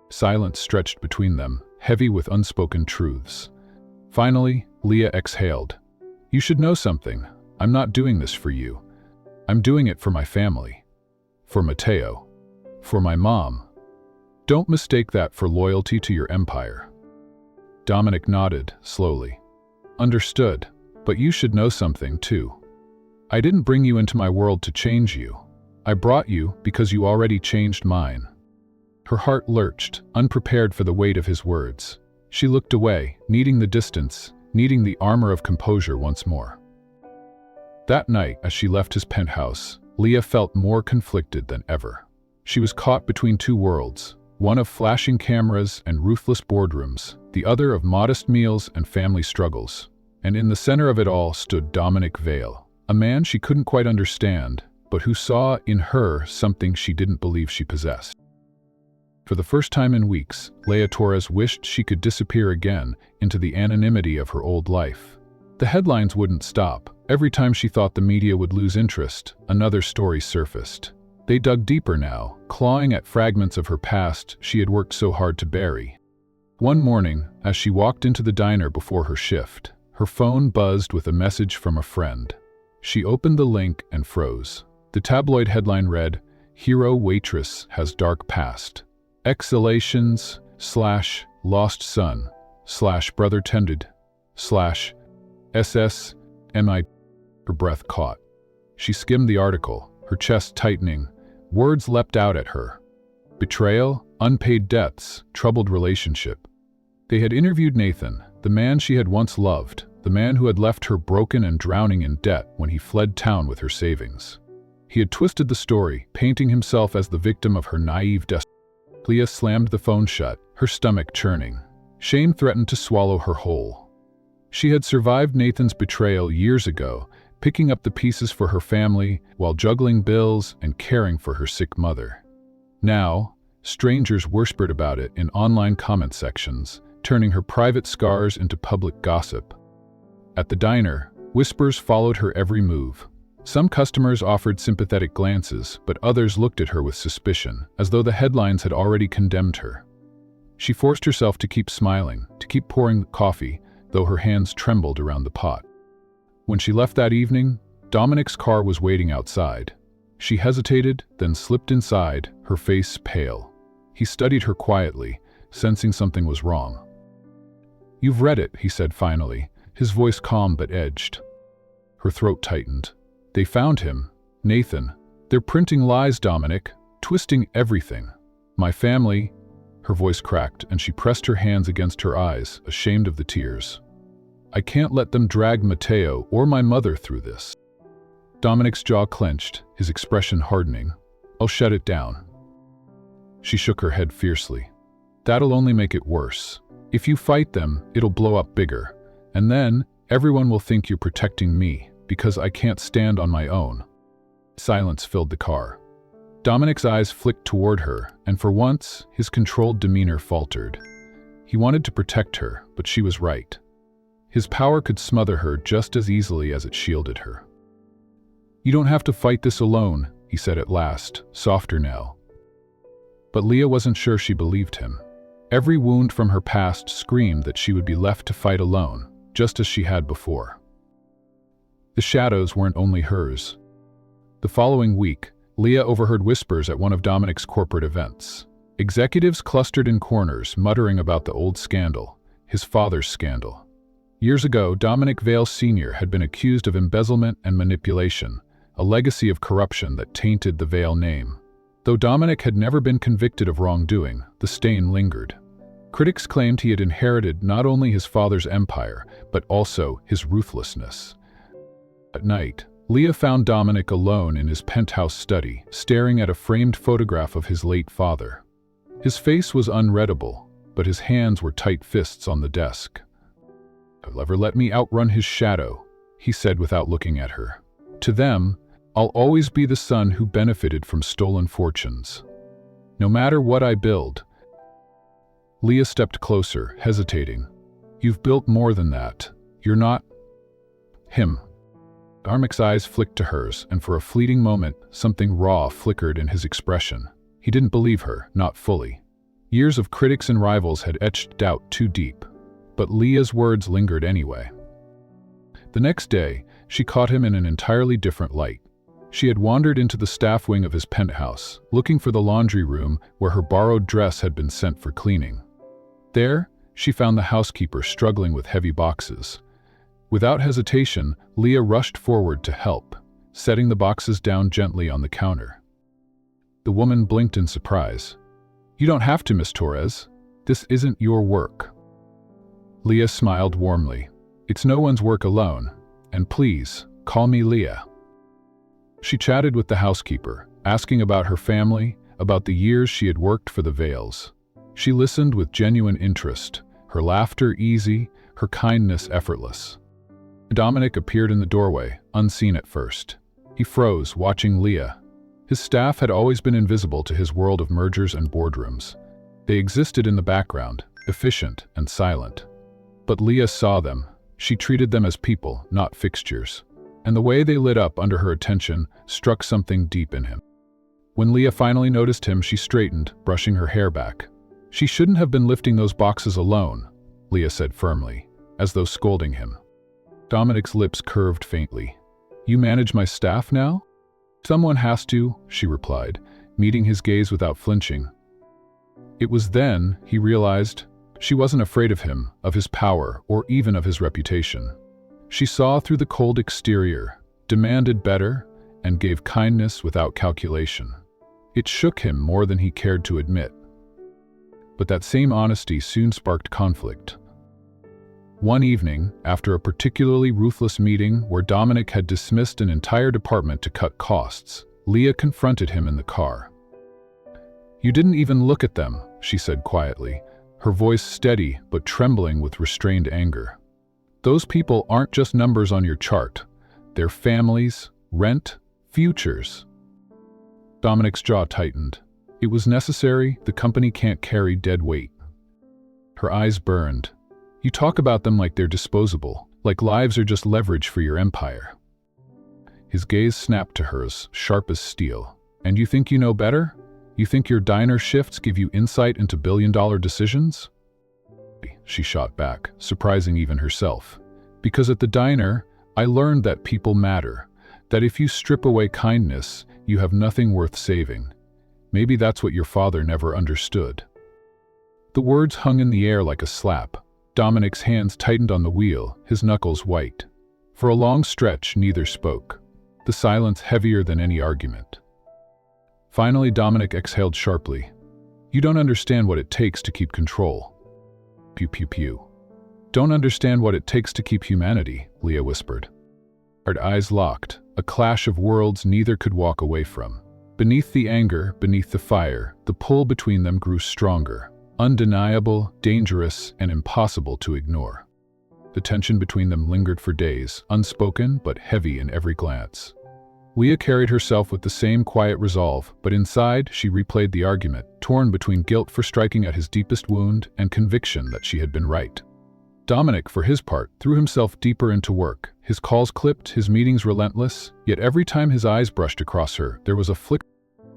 Silence stretched between them, heavy with unspoken truths. Finally, Leah exhaled. "You should know something. I'm not doing this for you. I'm doing it for my family. For Matteo. For my mom. Don't mistake that for loyalty to your empire." Dominic nodded, slowly. "Understood, but you should know something, too. I didn't bring you into my world to change you. I brought you because you already changed mine." Her heart lurched, unprepared for the weight of his words. She looked away, needing the distance, needing the armor of composure once more. That night, as she left his penthouse, Leah felt more conflicted than ever. She was caught between two worlds, one of flashing cameras and ruthless boardrooms, the other of modest meals and family struggles. And in the center of it all stood Dominic Vale, a man she couldn't quite understand, but who saw in her something she didn't believe she possessed. For the first time in weeks, Leah Torres wished she could disappear again into the anonymity of her old life. The headlines wouldn't stop. Every time she thought the media would lose interest, another story surfaced. They dug deeper now, clawing at fragments of her past she had worked so hard to bury. One morning, as she walked into the diner before her shift, her phone buzzed with a message from a friend. She opened the link and froze. The tabloid headline read, "Hero Waitress has dark past. Exhalations / lost son / brother tended / SS MI." Her breath caught. She skimmed the article, her chest tightening. Words leapt out at her. Betrayal, unpaid debts, troubled relationship. They had interviewed Nathan, the man she had once loved, the man who had left her broken and drowning in debt when he fled town with her savings. He had twisted the story, painting himself as the victim of her naive destiny. Leah slammed the phone shut, her stomach churning. Shame threatened to swallow her whole. She had survived Nathan's betrayal years ago, picking up the pieces for her family while juggling bills and caring for her sick mother. Now, strangers whispered about it in online comment sections, turning her private scars into public gossip. At the diner, whispers followed her every move. Some customers offered sympathetic glances, but others looked at her with suspicion, as though the headlines had already condemned her. She forced herself to keep smiling, to keep pouring coffee, though her hands trembled around the pot. When she left that evening, Dominic's car was waiting outside. She hesitated, then slipped inside, her face pale. He studied her quietly, sensing something was wrong. "You've read it," he said finally, his voice calm but edged. Her throat tightened. "They found him. Nathan. They're printing lies, Dominic, twisting everything. My family—" Her voice cracked, and she pressed her hands against her eyes, ashamed of the tears. "I can't let them drag Matteo or my mother through this." Dominic's jaw clenched, his expression hardening. "I'll shut it down." She shook her head fiercely. "That'll only make it worse. If you fight them, it'll blow up bigger. And then, everyone will think you're protecting me, because I can't stand on my own." Silence filled the car. Dominic's eyes flicked toward her, and for once, his controlled demeanor faltered. He wanted to protect her, but she was right. His power could smother her just as easily as it shielded her. "You don't have to fight this alone," he said at last, softer now. But Leah wasn't sure she believed him. Every wound from her past screamed that she would be left to fight alone, just as she had before. The shadows weren't only hers. The following week, Leah overheard whispers at one of Dominic's corporate events. Executives clustered in corners, muttering about the old scandal, his father's scandal. Years ago, Dominic Vale Sr. had been accused of embezzlement and manipulation, a legacy of corruption that tainted the Vale name. Though Dominic had never been convicted of wrongdoing, the stain lingered. Critics claimed he had inherited not only his father's empire, but also his ruthlessness. At night, Leah found Dominic alone in his penthouse study, staring at a framed photograph of his late father. His face was unreadable, but his hands were tight fists on the desk. "He'll ever let me outrun his shadow," he said without looking at her. "To them, I'll always be the son who benefited from stolen fortunes. No matter what I build." Leah stepped closer, hesitating. "You've built more than that. You're not him." Dominic eyes flicked to hers, and for a fleeting moment, something raw flickered in his expression. He didn't believe her, not fully. Years of critics and rivals had etched doubt too deep. But Leah's words lingered anyway. The next day, she caught him in an entirely different light. She had wandered into the staff wing of his penthouse, looking for the laundry room where her borrowed dress had been sent for cleaning. There, she found the housekeeper struggling with heavy boxes. Without hesitation, Leah rushed forward to help, setting the boxes down gently on the counter. The woman blinked in surprise. "You don't have to, Miss Torres. This isn't your work." Leah smiled warmly. "It's no one's work alone, and please, call me Leah." She chatted with the housekeeper, asking about her family, about the years she had worked for the Vales. She listened with genuine interest, her laughter easy, her kindness effortless. Dominic appeared in the doorway, unseen at first. He froze, watching Leah. His staff had always been invisible to his world of mergers and boardrooms. They existed in the background, efficient and silent. But Leah saw them. She treated them as people, not fixtures. And the way they lit up under her attention struck something deep in him. When Leah finally noticed him, she straightened, brushing her hair back. "She shouldn't have been lifting those boxes alone," Leah said firmly, as though scolding him. Dominic's lips curved faintly. "You manage my staff now?" "Someone has to," she replied, meeting his gaze without flinching. It was then he realized she wasn't afraid of him, of his power, or even of his reputation. She saw through the cold exterior, demanded better, and gave kindness without calculation. It shook him more than he cared to admit. But that same honesty soon sparked conflict. One evening, after a particularly ruthless meeting where Dominic had dismissed an entire department to cut costs, Leah confronted him in the car. "You didn't even look at them," she said quietly, her voice steady but trembling with restrained anger. "Those people aren't just numbers on your chart. They're families, rent, futures." Dominic's jaw tightened. It was necessary. The company can't carry dead weight. Her eyes burned. "You talk about them like they're disposable, like lives are just leverage for your empire." His gaze snapped to hers, sharp as steel. "And you think you know better? You think your diner shifts give you insight into billion-dollar decisions?" She shot back, surprising even herself. "Because at the diner, I learned that people matter. That if you strip away kindness, you have nothing worth saving. Maybe that's what your father never understood. The words hung in the air like a slap. Dominic's hands tightened on the wheel, his knuckles white. For a long stretch, neither spoke, the silence heavier than any argument. Finally, Dominic exhaled sharply. You don't understand what it takes to keep control. Pew pew pew. Don't understand what it takes to keep humanity, Leah whispered. Her eyes locked, a clash of worlds neither could walk away from. Beneath the anger, beneath the fire, the pull between them grew stronger, undeniable, dangerous, and impossible to ignore. The tension between them lingered for days, unspoken but heavy in every glance. Leah carried herself with the same quiet resolve, but inside she replayed the argument, torn between guilt for striking at his deepest wound and conviction that she had been right. Dominic, for his part, threw himself deeper into work. His calls clipped, his meetings relentless, yet every time his eyes brushed across her, there was a flicker.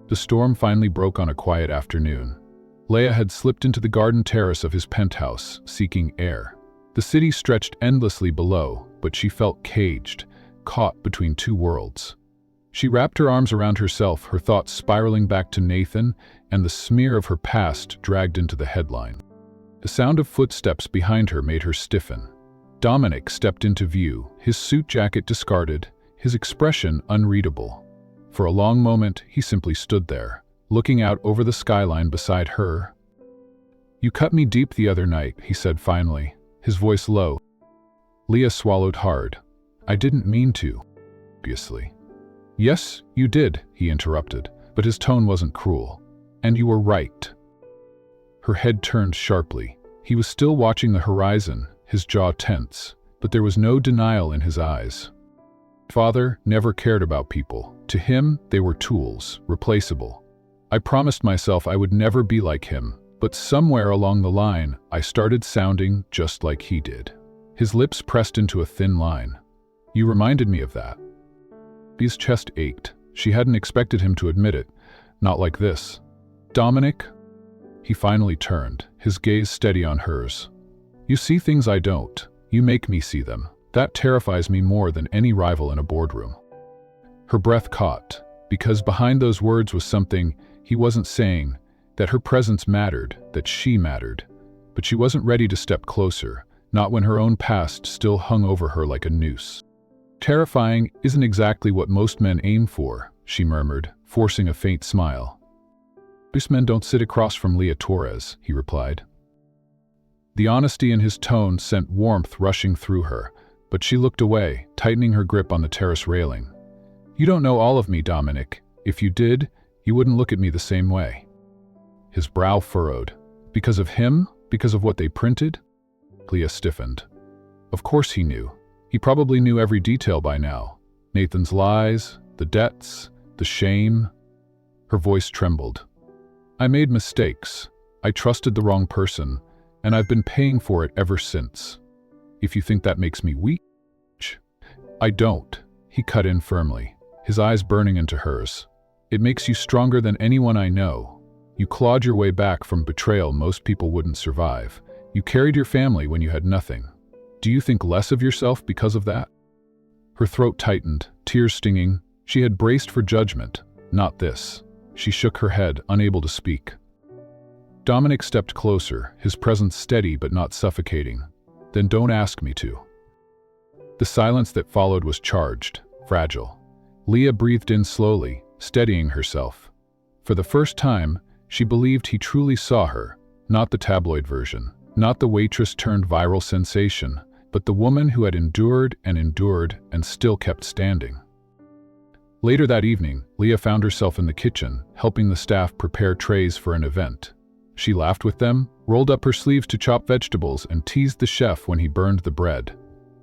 The storm finally broke on a quiet afternoon. Leah had slipped into the garden terrace of his penthouse, seeking air. The city stretched endlessly below, but she felt caged, caught between two worlds. She wrapped her arms around herself, her thoughts spiraling back to Nathan, and the smear of her past dragged into the headline. The sound of footsteps behind her made her stiffen. Dominic stepped into view, his suit jacket discarded, his expression unreadable. For a long moment, he simply stood there, looking out over the skyline beside her. You cut me deep the other night, he said finally, his voice low. Leah swallowed hard. I didn't mean to, obviously. Yes, you did, he interrupted, but his tone wasn't cruel. And you were right. Her head turned sharply. He was still watching the horizon, his jaw tense, but there was no denial in his eyes. Father never cared about people. To him, they were tools, replaceable. I promised myself I would never be like him, but somewhere along the line, I started sounding just like he did. His lips pressed into a thin line. You reminded me of that. Leah's chest ached. She hadn't expected him to admit it. Not like this. Dominic? He finally turned, his gaze steady on hers. You see things I don't. You make me see them. That terrifies me more than any rival in a boardroom. Her breath caught, because behind those words was something he wasn't saying, that her presence mattered, that she mattered. But she wasn't ready to step closer, not when her own past still hung over her like a noose. Terrifying isn't exactly what most men aim for, she murmured, forcing a faint smile. Most men don't sit across from Leah Torres, he replied. The honesty in his tone sent warmth rushing through her, but she looked away, tightening her grip on the terrace railing. You don't know all of me, Dominic. If you did, you wouldn't look at me the same way. His brow furrowed. Because of him? Because of what they printed? Leah stiffened. Of course he knew. He probably knew every detail by now. Nathan's lies, the debts, the shame. Her voice trembled. I made mistakes. I trusted the wrong person, and I've been paying for it ever since. If you think that makes me weak, I don't, he cut in firmly, his eyes burning into hers. It makes you stronger than anyone I know. You clawed your way back from betrayal most people wouldn't survive. You carried your family when you had nothing. Do you think less of yourself because of that? Her throat tightened, tears stinging. She had braced for judgment, not this. She shook her head, unable to speak. Dominic stepped closer, his presence steady but not suffocating. Then don't ask me to. The silence that followed was charged, fragile. Leah breathed in slowly, steadying herself. For the first time, she believed he truly saw her, not the tabloid version, not the waitress turned viral sensation, but the woman who had endured and still kept standing. Later that evening, Leah found herself in the kitchen, helping the staff prepare trays for an event. She laughed with them, rolled up her sleeves to chop vegetables, and teased the chef when he burned the bread.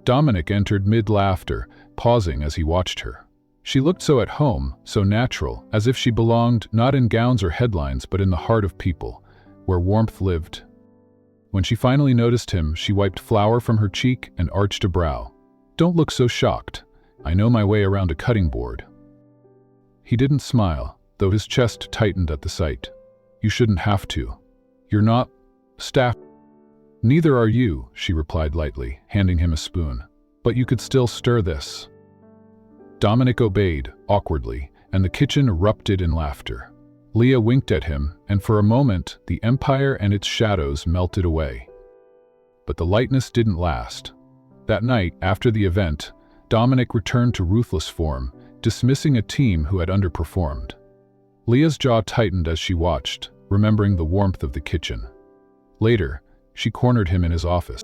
Dominic entered mid-laughter, pausing as he watched her. She looked so at home, so natural, as if she belonged not in gowns or headlines but in the heart of people, where warmth lived. When she finally noticed him, she wiped flour from her cheek and arched a brow. Don't look so shocked. I know my way around a cutting board. He didn't smile, though his chest tightened at the sight. You shouldn't have to. You're not staff. Neither are you, she replied lightly, handing him a spoon. But you could still stir this. Dominic obeyed, awkwardly, and the kitchen erupted in laughter. Leah winked at him, and for a moment, the empire and its shadows melted away. But the lightness didn't last. That night, after the event, Dominic returned to ruthless form, dismissing a team who had underperformed. Leah's jaw tightened as she watched, remembering the warmth of the kitchen. Later, she cornered him in his office.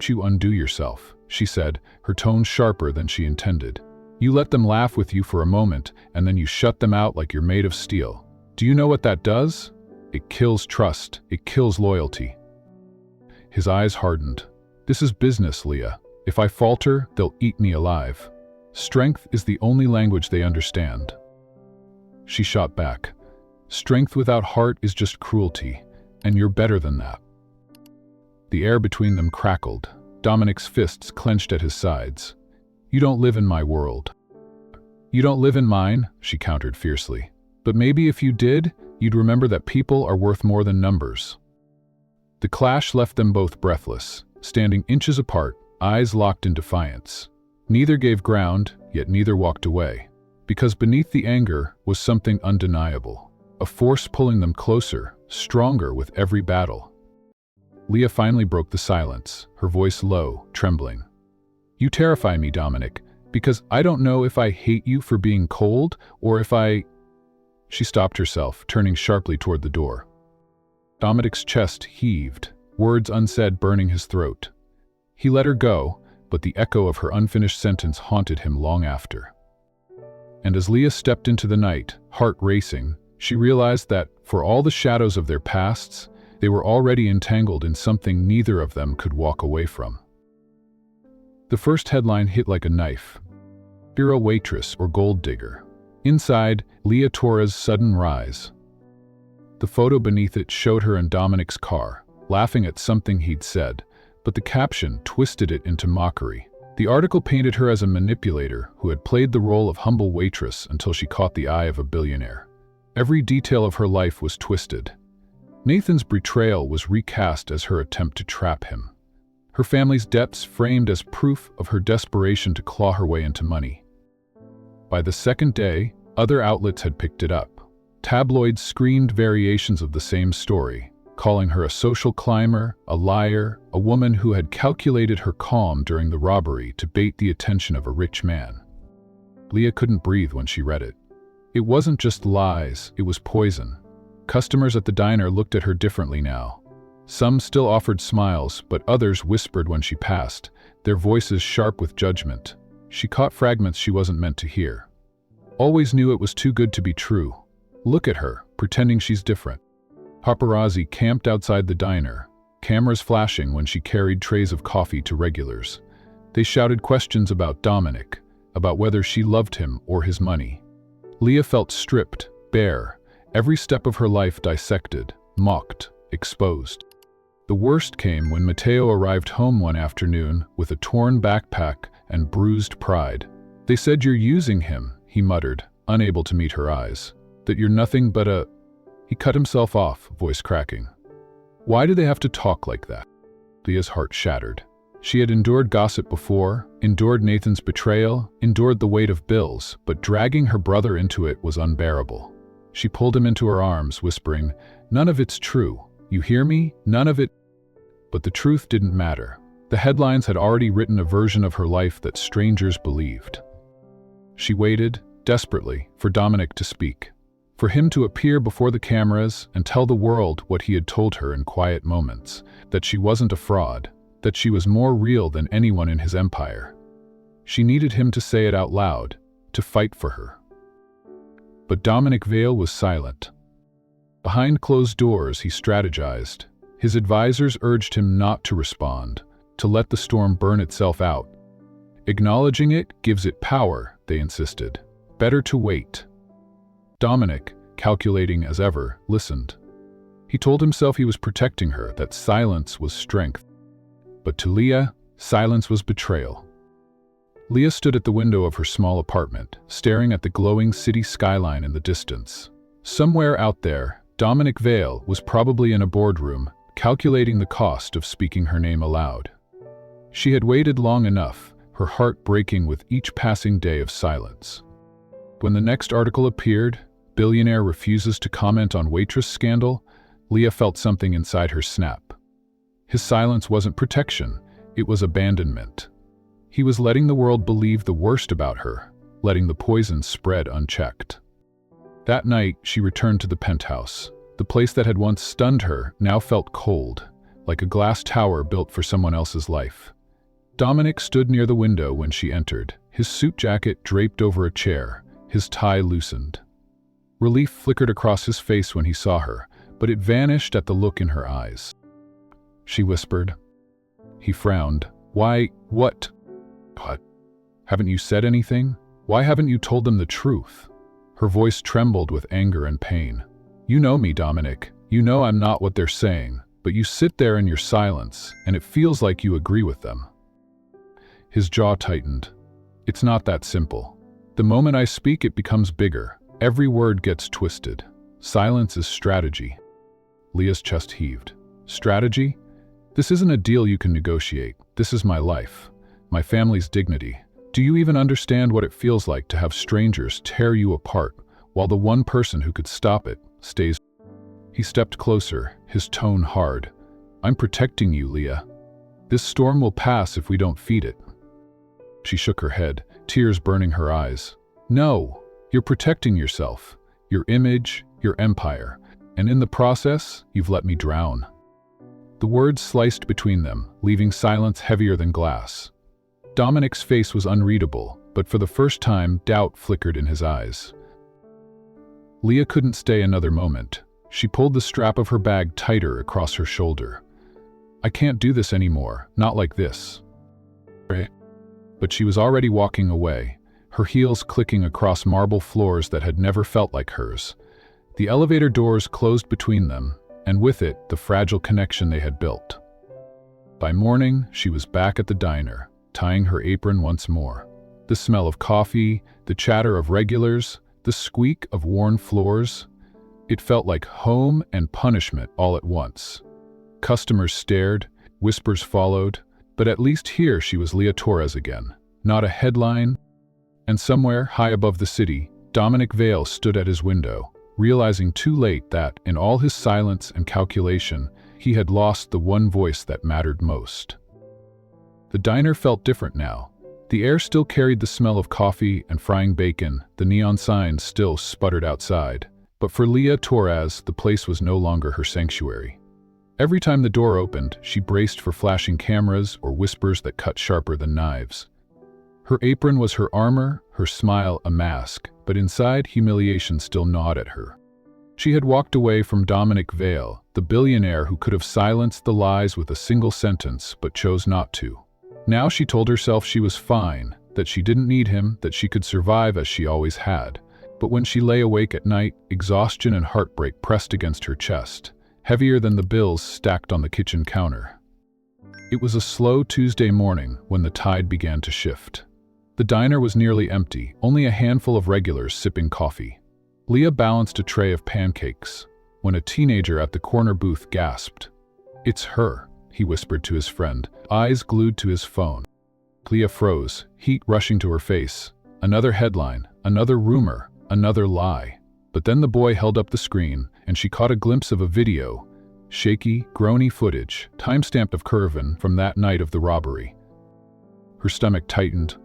"You undo yourself," she said, her tone sharper than she intended. "You let them laugh with you for a moment, and then you shut them out like you're made of steel. Do you know what that does? It kills trust. It kills loyalty." His eyes hardened. "This is business, Leah. If I falter, they'll eat me alive. Strength is the only language they understand." She shot back. "Strength without heart is just cruelty, and you're better than that." The air between them crackled. Dominic's fists clenched at his sides. "You don't live in my world." "You don't live in mine," she countered fiercely. "But maybe if you did, you'd remember that people are worth more than numbers." The clash left them both breathless, standing inches apart, eyes locked in defiance. Neither gave ground, yet neither walked away. Because beneath the anger was something undeniable, a force pulling them closer, stronger with every battle. Leah finally broke the silence, her voice low, trembling. "You terrify me, Dominic, because I don't know if I hate you for being cold or if I—" She stopped herself, turning sharply toward the door. Dominic's chest heaved, words unsaid burning his throat. He let her go, but the echo of her unfinished sentence haunted him long after. And as Leah stepped into the night, heart racing, she realized that, for all the shadows of their pasts, they were already entangled in something neither of them could walk away from. The first headline hit like a knife. "Hero Waitress or Gold Digger." Inside, Leah Torres' sudden rise. The photo beneath it showed her in Dominic's car, laughing at something he'd said, but the caption twisted it into mockery. The article painted her as a manipulator who had played the role of humble waitress until she caught the eye of a billionaire. Every detail of her life was twisted. Nathan's betrayal was recast as her attempt to trap him. Her family's debts framed as proof of her desperation to claw her way into money. By the second day, other outlets had picked it up. Tabloids screamed variations of the same story, calling her a social climber, a liar, a woman who had calculated her calm during the robbery to bait the attention of a rich man. Leah couldn't breathe when she read it. It wasn't just lies, it was poison. Customers at the diner looked at her differently now. Some still offered smiles, but others whispered when she passed, their voices sharp with judgment. She caught fragments she wasn't meant to hear. "Always knew it was too good to be true. Look at her, pretending she's different." Paparazzi camped outside the diner, cameras flashing when she carried trays of coffee to regulars. They shouted questions about Dominic, about whether she loved him or his money. Leah felt stripped, bare, every step of her life dissected, mocked, exposed. The worst came when Mateo arrived home one afternoon with a torn backpack and bruised pride. "They said you're using him," he muttered, unable to meet her eyes. "That you're nothing but a—" He cut himself off, voice cracking. Why do they have to talk like that? Leah's heart shattered. She had endured gossip before, endured Nathan's betrayal, endured the weight of bills, but dragging her brother into it was unbearable. She pulled him into her arms, whispering, "None of it's true. You hear me? None of it." But the truth didn't matter. The headlines had already written a version of her life that strangers believed. She waited, desperately, for Dominic to speak. For him to appear before the cameras and tell the world what he had told her in quiet moments, that she wasn't a fraud, that she was more real than anyone in his empire. She needed him to say it out loud, to fight for her. But Dominic Vale was silent. Behind closed doors, he strategized. His advisors urged him not to respond, to let the storm burn itself out. Acknowledging it gives it power, they insisted. Better to wait. Dominic, calculating as ever, listened. He told himself he was protecting her, that silence was strength. But to Leah, silence was betrayal. Leah stood at the window of her small apartment, staring at the glowing city skyline in the distance. Somewhere out there, Dominic Vale was probably in a boardroom, calculating the cost of speaking her name aloud. She had waited long enough, her heart breaking with each passing day of silence. When the next article appeared, "Billionaire refuses to comment on Waitress scandal," Leah felt something inside her snap. His silence wasn't protection, it was abandonment. He was letting the world believe the worst about her, letting the poison spread unchecked. That night, she returned to the penthouse. The place that had once stunned her now felt cold, like a glass tower built for someone else's life. Dominic stood near the window when she entered, his suit jacket draped over a chair, his tie loosened. Relief flickered across his face when he saw her, but it vanished at the look in her eyes. She whispered. He frowned. "Why, what? What? Haven't you said anything? Why haven't you told them the truth?" Her voice trembled with anger and pain. "You know me, Dominic. You know I'm not what they're saying, but you sit there in your silence, and it feels like you agree with them." His jaw tightened. "It's not that simple. The moment I speak, it becomes bigger. Every word gets twisted. Silence is strategy." Leah's chest heaved. "Strategy? This isn't a deal you can negotiate. This is my life, my family's dignity. Do you even understand what it feels like to have strangers tear you apart, while the one person who could stop it stays?" He stepped closer, his tone hard. "I'm protecting you, Leah. This storm will pass if we don't feed it." She shook her head, tears burning her eyes. "No, you're protecting yourself, your image, your empire, and in the process, you've let me drown." The words sliced between them, leaving silence heavier than glass. Dominic's face was unreadable, but for the first time, doubt flickered in his eyes. Leah couldn't stay another moment. She pulled the strap of her bag tighter across her shoulder. "I can't do this anymore, not like this." But she was already walking away, her heels clicking across marble floors that had never felt like hers. The elevator doors closed between them, and with it, the fragile connection they had built. By morning, she was back at the diner, tying her apron once more. The smell of coffee, the chatter of regulars, the squeak of worn floors. It felt like home and punishment all at once. Customers stared, whispers followed, but at least here she was Leah Torres again, not a headline. And somewhere, high above the city, Dominic Vale stood at his window, realizing too late that, in all his silence and calculation, he had lost the one voice that mattered most. The diner felt different now. The air still carried the smell of coffee and frying bacon, the neon signs still sputtered outside. But for Leah Torres, the place was no longer her sanctuary. Every time the door opened, she braced for flashing cameras or whispers that cut sharper than knives. Her apron was her armor, her smile a mask, but inside, humiliation still gnawed at her. She had walked away from Dominic Vale, the billionaire who could have silenced the lies with a single sentence, but chose not to. Now she told herself she was fine, that she didn't need him, that she could survive as she always had. But when she lay awake at night, exhaustion and heartbreak pressed against her chest, heavier than the bills stacked on the kitchen counter. It was a slow Tuesday morning when the tide began to shift. The diner was nearly empty, only a handful of regulars sipping coffee. Leah balanced a tray of pancakes, when a teenager at the corner booth gasped. "It's her," he whispered to his friend, eyes glued to his phone. Leah froze, heat rushing to her face. Another headline, another rumor, another lie. But then the boy held up the screen, and she caught a glimpse of a video, shaky, groany footage, time-stamped of Curvin from that night of the robbery. Her stomach tightened.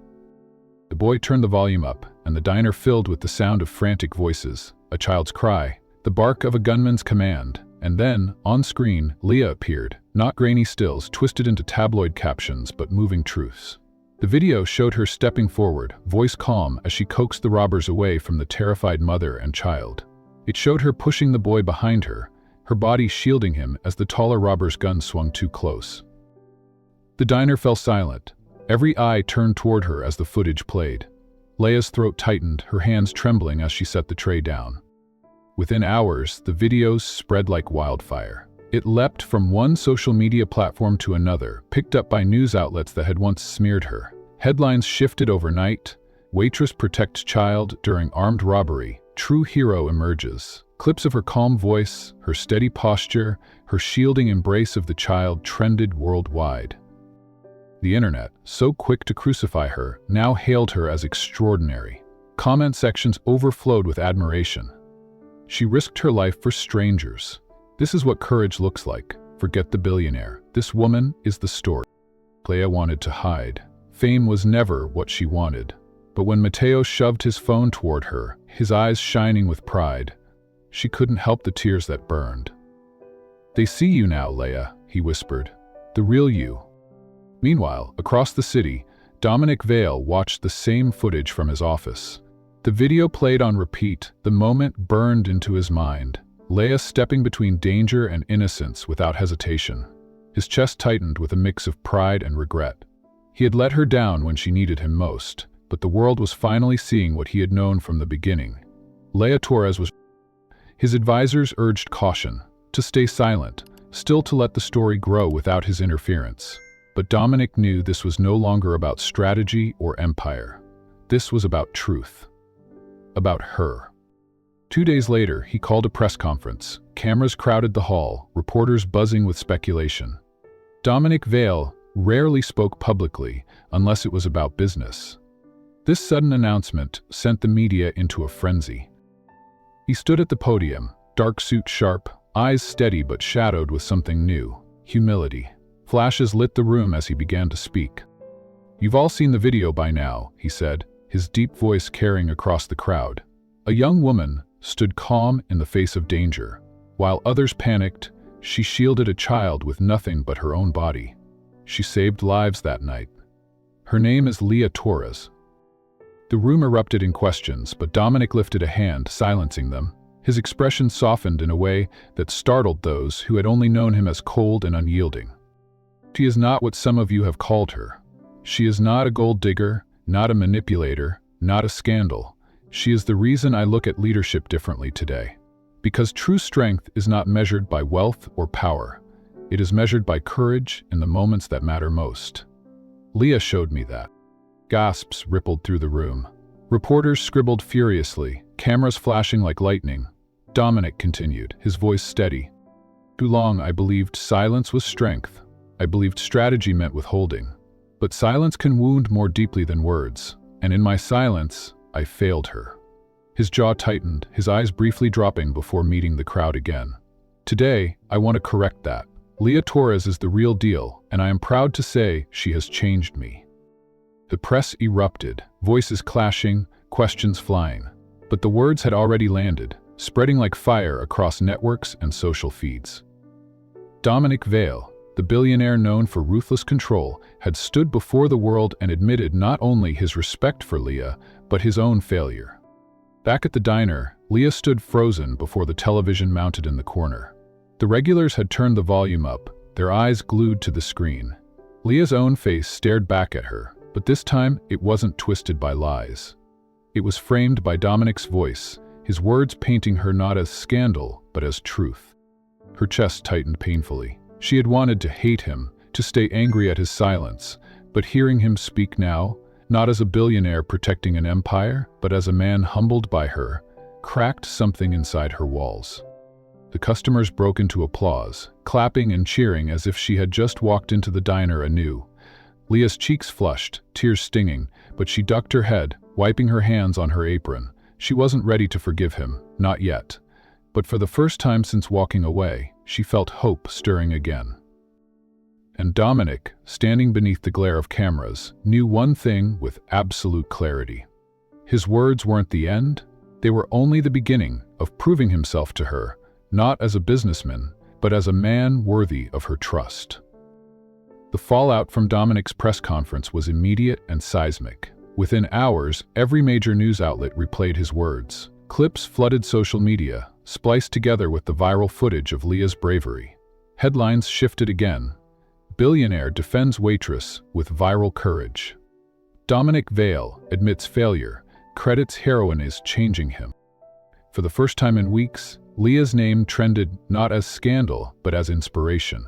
The boy turned the volume up, and the diner filled with the sound of frantic voices, a child's cry, the bark of a gunman's command, and then, on screen, Leah appeared, not grainy stills twisted into tabloid captions but moving truths. The video showed her stepping forward, voice calm as she coaxed the robbers away from the terrified mother and child. It showed her pushing the boy behind her, her body shielding him as the taller robber's gun swung too close. The diner fell silent. Every eye turned toward her as the footage played. Leah's throat tightened, her hands trembling as she set the tray down. Within hours, the videos spread like wildfire. It leapt from one social media platform to another, picked up by news outlets that had once smeared her. Headlines shifted overnight. Waitress protects child during armed robbery. True hero emerges. Clips of her calm voice, her steady posture, her shielding embrace of the child trended worldwide. The internet, so quick to crucify her, now hailed her as extraordinary. Comment sections overflowed with admiration. She risked her life for strangers. This is what courage looks like. Forget the billionaire. This woman is the story Leah wanted to hide. Fame was never what she wanted. But when Mateo shoved his phone toward her, his eyes shining with pride, she couldn't help the tears that burned. "They see you now, Leah," he whispered. "The real you." Meanwhile, across the city, Dominic Vale watched the same footage from his office. The video played on repeat, the moment burned into his mind. Leah stepping between danger and innocence without hesitation. His chest tightened with a mix of pride and regret. He had let her down when she needed him most, but the world was finally seeing what he had known from the beginning. Leah Torres was. His advisors urged caution, to stay silent, still to let the story grow without his interference. But Dominic knew this was no longer about strategy or empire. This was about truth. About her. 2 days later, he called a press conference. Cameras crowded the hall, reporters buzzing with speculation. Dominic Vale rarely spoke publicly unless it was about business. This sudden announcement sent the media into a frenzy. He stood at the podium, dark suit sharp, eyes steady but shadowed with something new, humility. Flashes lit the room as he began to speak. "You've all seen the video by now," he said, his deep voice carrying across the crowd. A young woman stood calm in the face of danger. While others panicked, she shielded a child with nothing but her own body. She saved lives that night. Her name is Leah Torres. The room erupted in questions, but Dominic lifted a hand, silencing them. His expression softened in a way that startled those who had only known him as cold and unyielding. "She is not what some of you have called her. She is not a gold digger, not a manipulator, not a scandal. She is the reason I look at leadership differently today. Because true strength is not measured by wealth or power. It is measured by courage in the moments that matter most. Leah showed me that." Gasps rippled through the room. Reporters scribbled furiously, cameras flashing like lightning. Dominic continued, his voice steady. "Too long I believed silence was strength. I believed strategy meant withholding. But silence can wound more deeply than words, and in my silence, I failed her." His jaw tightened, his eyes briefly dropping before meeting the crowd again. "Today, I want to correct that. Leah Torres is the real deal, and I am proud to say she has changed me." The press erupted, voices clashing, questions flying. But the words had already landed, spreading like fire across networks and social feeds. Dominic Vale, the billionaire known for ruthless control, had stood before the world and admitted not only his respect for Leah, but his own failure. Back at the diner, Leah stood frozen before the television mounted in the corner. The regulars had turned the volume up, their eyes glued to the screen. Leah's own face stared back at her, but this time it wasn't twisted by lies. It was framed by Dominic's voice, his words painting her not as scandal, but as truth. Her chest tightened painfully. She had wanted to hate him, to stay angry at his silence, but hearing him speak now, not as a billionaire protecting an empire, but as a man humbled by her, cracked something inside her walls. The customers broke into applause, clapping and cheering as if she had just walked into the diner anew. Leah's cheeks flushed, tears stinging, but she ducked her head, wiping her hands on her apron. She wasn't ready to forgive him, not yet. But for the first time since walking away, she felt hope stirring again. And Dominic, standing beneath the glare of cameras, knew one thing with absolute clarity. His words weren't the end, they were only the beginning of proving himself to her, not as a businessman, but as a man worthy of her trust. The fallout from Dominic's press conference was immediate and seismic. Within hours, every major news outlet replayed his words. Clips flooded social media, spliced together with the viral footage of Leah's bravery. Headlines shifted again. Billionaire defends Waitress with viral courage. Dominic Vale admits failure, credits heroine is changing him. For the first time in weeks, Leah's name trended not as scandal, but as inspiration.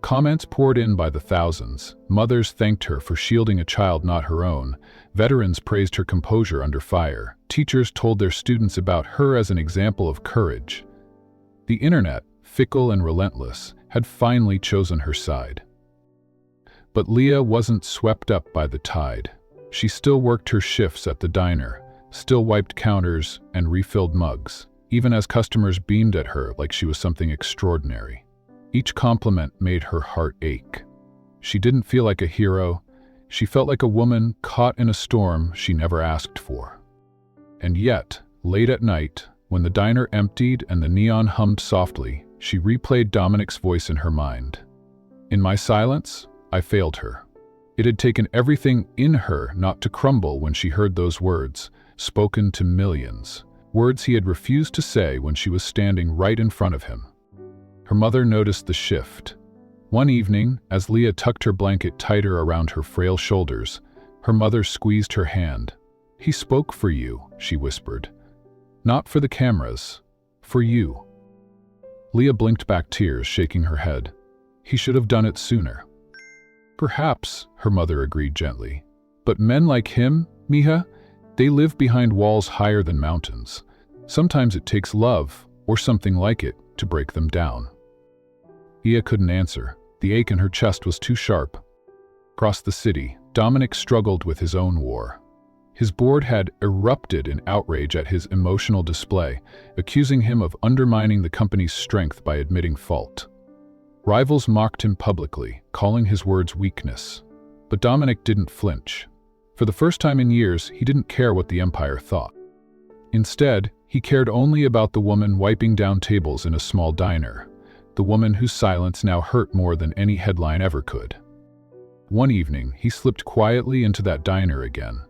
Comments poured in by the thousands. Mothers thanked her for shielding a child not her own. Veterans praised her composure under fire. Teachers told their students about her as an example of courage. The internet, fickle and relentless, had finally chosen her side. But Leah wasn't swept up by the tide. She still worked her shifts at the diner, still wiped counters and refilled mugs, even as customers beamed at her like she was something extraordinary. Each compliment made her heart ache. She didn't feel like a hero. She felt like a woman caught in a storm she never asked for. And yet, late at night, when the diner emptied and the neon hummed softly, she replayed Dominic's voice in her mind. In my silence, I failed her. It had taken everything in her not to crumble when she heard those words, spoken to millions, words he had refused to say when she was standing right in front of him. Her mother noticed the shift. One evening, as Leah tucked her blanket tighter around her frail shoulders, her mother squeezed her hand. "He spoke for you," she whispered. "Not for the cameras, for you." Leah blinked back tears, shaking her head. "He should have done it sooner." "Perhaps," her mother agreed gently. "But men like him, Mija, they live behind walls higher than mountains. Sometimes it takes love, or something like it, to break them down." Leah couldn't answer. The ache in her chest was too sharp. Across the city, Dominic struggled with his own war. His board had erupted in outrage at his emotional display, accusing him of undermining the company's strength by admitting fault. Rivals mocked him publicly, calling his words weakness. But Dominic didn't flinch. For the first time in years, he didn't care what the empire thought. Instead, he cared only about the woman wiping down tables in a small diner, the woman whose silence now hurt more than any headline ever could. One evening, he slipped quietly into that diner again.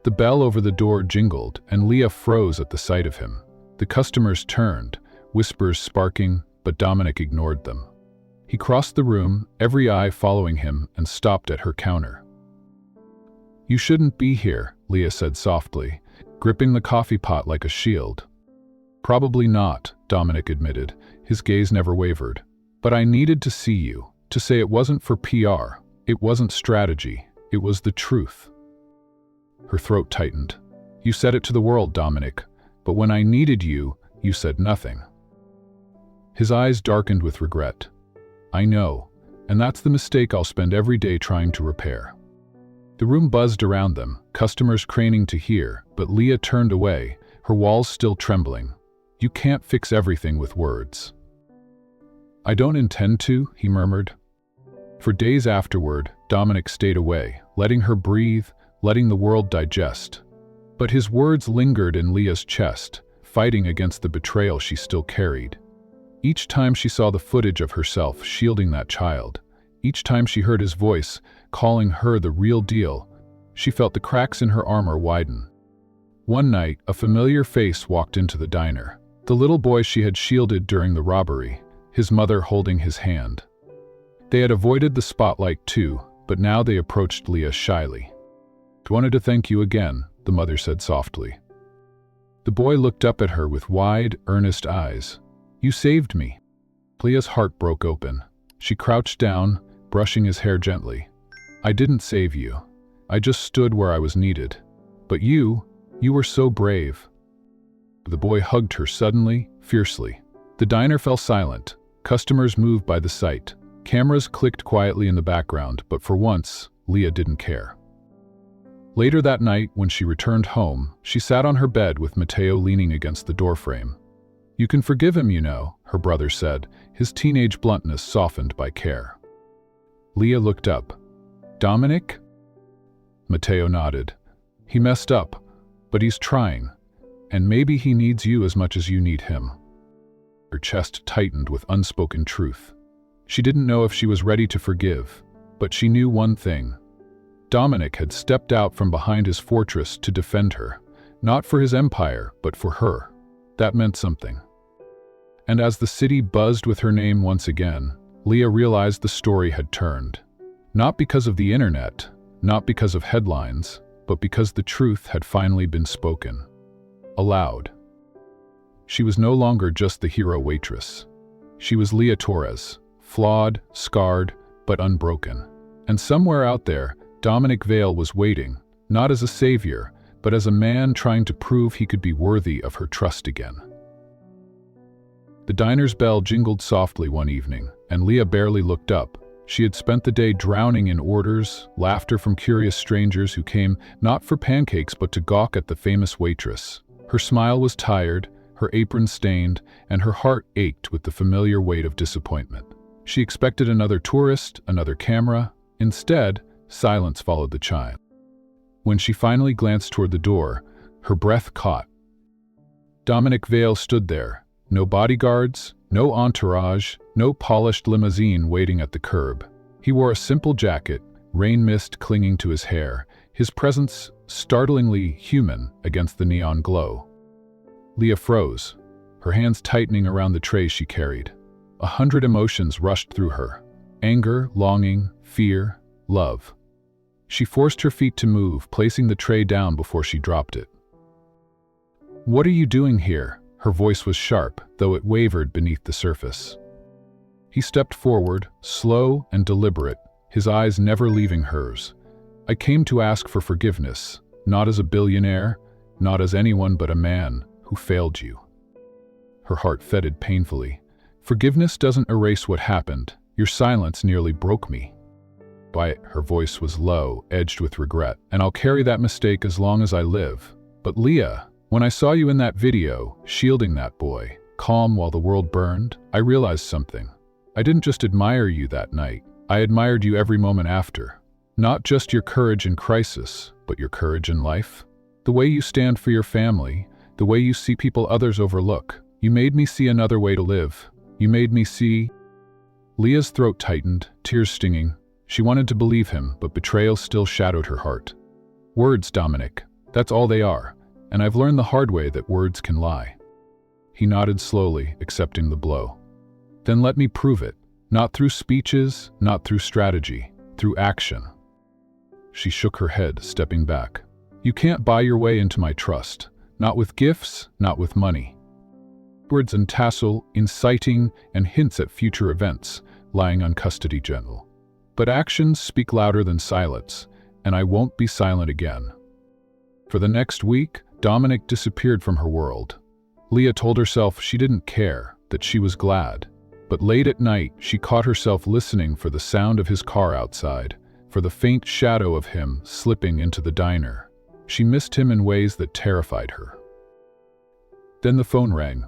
The bell over the door jingled, and Leah froze at the sight of him. The customers turned, whispers sparking, but Dominic ignored them. He crossed the room, every eye following him, and stopped at her counter. "You shouldn't be here," Leah said softly, gripping the coffee pot like a shield. "Probably not," Dominic admitted. His gaze never wavered. "But I needed to see you, to say it wasn't for PR, it wasn't strategy, it was the truth." Her throat tightened. "You said it to the world, Dominic, but when I needed you, you said nothing." His eyes darkened with regret. "I know, and that's the mistake I'll spend every day trying to repair." The room buzzed around them, customers craning to hear, but Leah turned away, her walls still trembling. "You can't fix everything with words." "I don't intend to," he murmured. For days afterward, Dominic stayed away, letting her breathe, letting the world digest. But his words lingered in Leah's chest, fighting against the betrayal she still carried. Each time she saw the footage of herself shielding that child, each time she heard his voice calling her the real deal, she felt the cracks in her armor widen. One night, a familiar face walked into the diner. The little boy she had shielded during the robbery, his mother holding his hand. They had avoided the spotlight too, but now they approached Leah shyly. "I wanted to thank you again," the mother said softly. The boy looked up at her with wide, earnest eyes. "You saved me." Leah's heart broke open. She crouched down, brushing his hair gently. "I didn't save you. I just stood where I was needed. But you were so brave." The boy hugged her suddenly, fiercely. The diner fell silent. Customers moved by the sight. Cameras clicked quietly in the background, but for once, Leah didn't care. Later that night, when she returned home, she sat on her bed with Matteo leaning against the doorframe. "You can forgive him, you know," her brother said, his teenage bluntness softened by care. Leah looked up. "Dominic?" Matteo nodded. "He messed up, but he's trying, and maybe he needs you as much as you need him." Her chest tightened with unspoken truth. She didn't know if she was ready to forgive, but she knew one thing. Dominic had stepped out from behind his fortress to defend her, not for his empire, but for her. That meant something. And as the city buzzed with her name once again, Leah realized the story had turned. Not because of the internet, not because of headlines, but because the truth had finally been spoken. Aloud. She was no longer just the hero waitress. She was Leah Torres, flawed, scarred, but unbroken. And somewhere out there, Dominic Vale was waiting, not as a savior, but as a man trying to prove he could be worthy of her trust again. The diner's bell jingled softly one evening, and Leah barely looked up. She had spent the day drowning in orders, laughter from curious strangers who came not for pancakes but to gawk at the famous waitress. Her smile was tired, her apron stained, and her heart ached with the familiar weight of disappointment. She expected another tourist, another camera. Instead, silence followed the chime. When she finally glanced toward the door, her breath caught. Dominic Vale stood there. No bodyguards, no entourage, no polished limousine waiting at the curb. He wore a simple jacket, rain mist clinging to his hair, his presence startlingly human against the neon glow. Leah froze, her hands tightening around the tray she carried. 100 emotions rushed through her: anger, longing, fear, love. She forced her feet to move, placing the tray down before she dropped it. "What are you doing here?" Her voice was sharp, though it wavered beneath the surface. He stepped forward, slow and deliberate, his eyes never leaving hers. "I came to ask for forgiveness, not as a billionaire, not as anyone but a man who failed you." Her heart thudded painfully. "Forgiveness doesn't erase what happened. Your silence nearly broke me." Her voice was low, edged with regret. "And I'll carry that mistake as long as I live. But Leah, when I saw you in that video, shielding that boy, calm while the world burned, I realized something. I didn't just admire you that night. I admired you every moment after. Not just your courage in crisis, but your courage in life. The way you stand for your family, the way you see people others overlook. You made me see another way to live. You made me see..." Leah's throat tightened, tears stinging. She wanted to believe him, but betrayal still shadowed her heart. "Words, Dominic. That's all they are. And I've learned the hard way that words can lie." He nodded slowly, accepting the blow. "Then let me prove it. Not through speeches, not through strategy, through action." She shook her head, stepping back. "You can't buy your way into my trust. Not with gifts, not with money. Words and tassel, inciting, and hints at future events, lying on custody general. But actions speak louder than silence, and I won't be silent again." For the next week, Dominic disappeared from her world. Leah told herself she didn't care, that she was glad. But late at night, she caught herself listening for the sound of his car outside, for the faint shadow of him slipping into the diner. She missed him in ways that terrified her. Then the phone rang.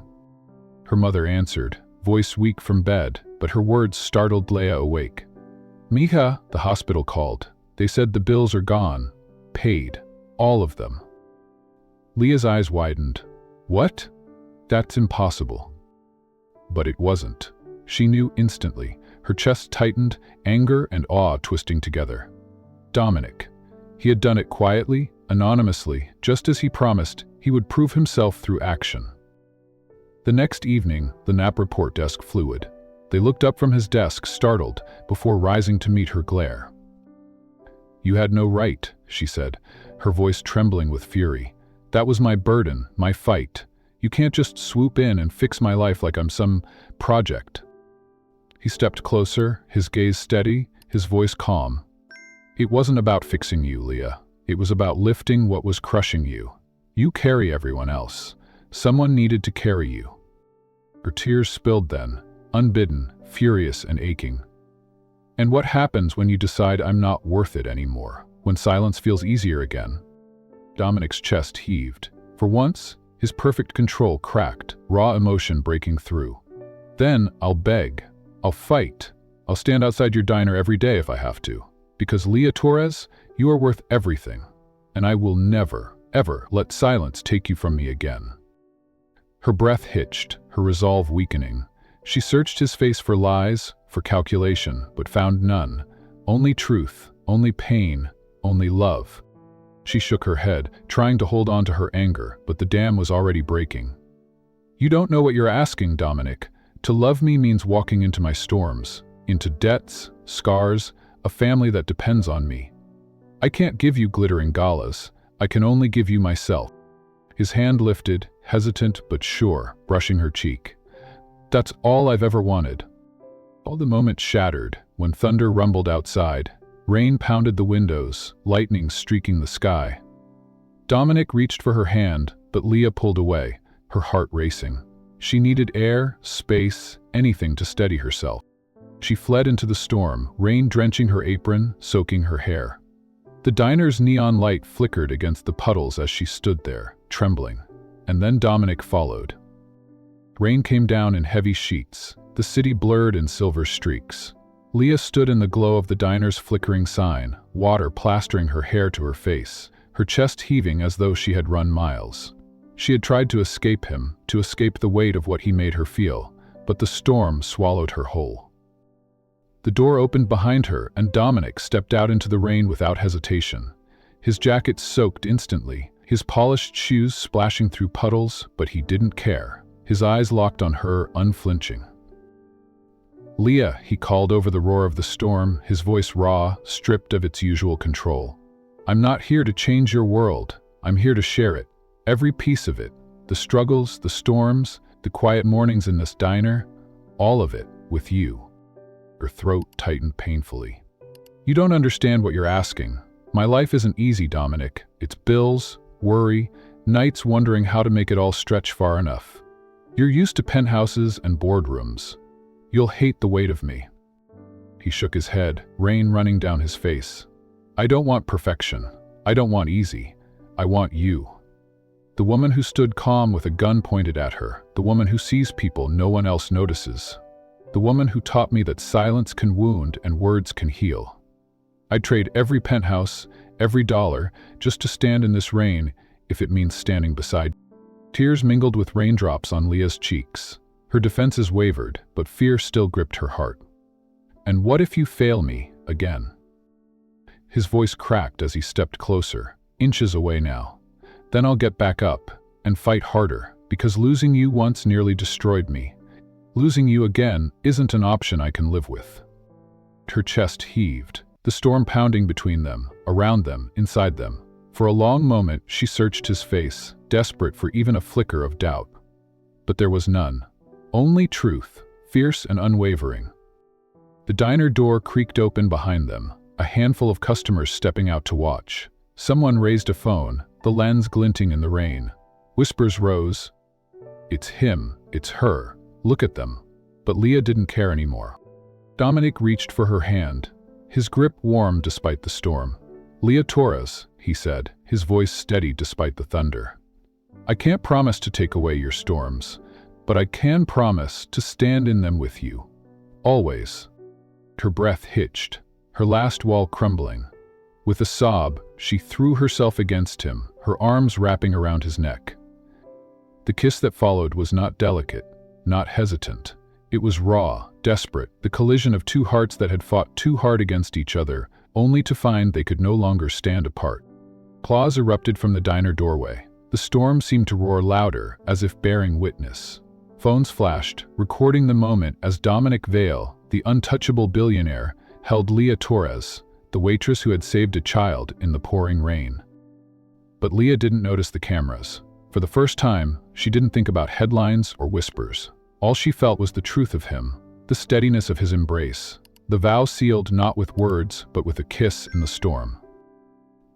Her mother answered, voice weak from bed, but her words startled Leah awake. "Mija," the hospital called. "They said the bills are gone. Paid. All of them." Leah's eyes widened. "What? That's impossible." But it wasn't. She knew instantly. Her chest tightened, anger and awe twisting together. Dominic. He had done it quietly, anonymously, just as he promised he would prove himself through action. The next evening, the nap report desk fluid. They looked up from his desk, startled, before rising to meet her glare. "You had no right," she said, her voice trembling with fury. "That was my burden, my fight. You can't just swoop in and fix my life like I'm some project." He stepped closer, his gaze steady, his voice calm. "It wasn't about fixing you, Leah. It was about lifting what was crushing you. You carry everyone else. Someone needed to carry you." Her tears spilled then, unbidden, furious and aching. "And what happens when you decide I'm not worth it anymore? When silence feels easier again?" Dominic's chest heaved. For once, his perfect control cracked, raw emotion breaking through. "Then I'll beg. I'll fight. I'll stand outside your diner every day if I have to. Because Leah Torres, you are worth everything. And I will never, ever let silence take you from me again." Her breath hitched, her resolve weakening. She searched his face for lies, for calculation, but found none. Only truth, only pain, only love. She shook her head, trying to hold on to her anger, but the dam was already breaking. "You don't know what you're asking, Dominic. To love me means walking into my storms, into debts, scars, a family that depends on me. I can't give you glittering galas. I can only give you myself." His hand lifted, hesitant but sure, brushing her cheek. "That's all I've ever wanted." All the moment shattered when thunder rumbled outside. Rain pounded the windows, lightning streaking the sky. Dominic reached for her hand, but Leah pulled away, her heart racing. She needed air, space, anything to steady herself. She fled into the storm, rain drenching her apron, soaking her hair. The diner's neon light flickered against the puddles as she stood there, trembling. And then Dominic followed. Rain came down in heavy sheets, the city blurred in silver streaks. Leah stood in the glow of the diner's flickering sign, water plastering her hair to her face, her chest heaving as though she had run miles. She had tried to escape him, to escape the weight of what he made her feel, but the storm swallowed her whole. The door opened behind her, and Dominic stepped out into the rain without hesitation. His jacket soaked instantly, his polished shoes splashing through puddles, but he didn't care. His eyes locked on her, unflinching. "Leah," he called over the roar of the storm, his voice raw, stripped of its usual control. "I'm not here to change your world. I'm here to share it. Every piece of it. The struggles, the storms, the quiet mornings in this diner. All of it, with you." Her throat tightened painfully. "You don't understand what you're asking. My life isn't easy, Dominic. It's bills, worry, nights wondering how to make it all stretch far enough. You're used to penthouses and boardrooms. You'll hate the weight of me." He shook his head, rain running down his face. "I don't want perfection. I don't want easy. I want you." The woman who stood calm with a gun pointed at her, the woman who sees people no one else notices. The woman who taught me that silence can wound and words can heal. I'd trade every penthouse, every dollar, just to stand in this rain, if it means standing beside. Tears mingled with raindrops on Leah's cheeks. Her defenses wavered, but fear still gripped her heart. "And what if you fail me, again?" His voice cracked as he stepped closer, inches away now. "Then I'll get back up, and fight harder, because losing you once nearly destroyed me. Losing you again isn't an option I can live with." Her chest heaved, the storm pounding between them, around them, inside them. For a long moment she searched his face, desperate for even a flicker of doubt. But there was none. Only truth, fierce and unwavering. The diner door creaked open behind them, a handful of customers stepping out to watch. Someone raised a phone, the lens glinting in the rain. Whispers rose. "It's him, it's her. Look at them." But Leah didn't care anymore. Dominic reached for her hand, his grip warm despite the storm. "Leah Torres," he said, his voice steady despite the thunder. "I can't promise to take away your storms, but I can promise to stand in them with you. Always." Her breath hitched, her last wall crumbling. With a sob, she threw herself against him, her arms wrapping around his neck. The kiss that followed was not delicate, not hesitant. It was raw, desperate, the collision of two hearts that had fought too hard against each other, only to find they could no longer stand apart. Applause erupted from the diner doorway. The storm seemed to roar louder, as if bearing witness. Phones flashed, recording the moment as Dominic Vale, the untouchable billionaire, held Leah Torres, the waitress who had saved a child in the pouring rain. But Leah didn't notice the cameras. For the first time, she didn't think about headlines or whispers. All she felt was the truth of him, the steadiness of his embrace, the vow sealed not with words, but with a kiss in the storm.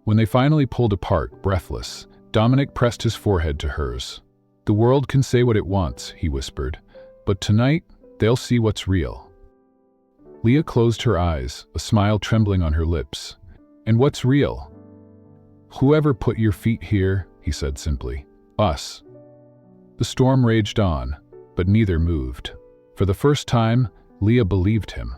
When they finally pulled apart, breathless, Dominic pressed his forehead to hers. "The world can say what it wants," he whispered, "but tonight, they'll see what's real." Leah closed her eyes, a smile trembling on her lips. "And what's real?" "Whoever put your feet here," he said simply. "Us." The storm raged on, but neither moved. For the first time, Leah believed him.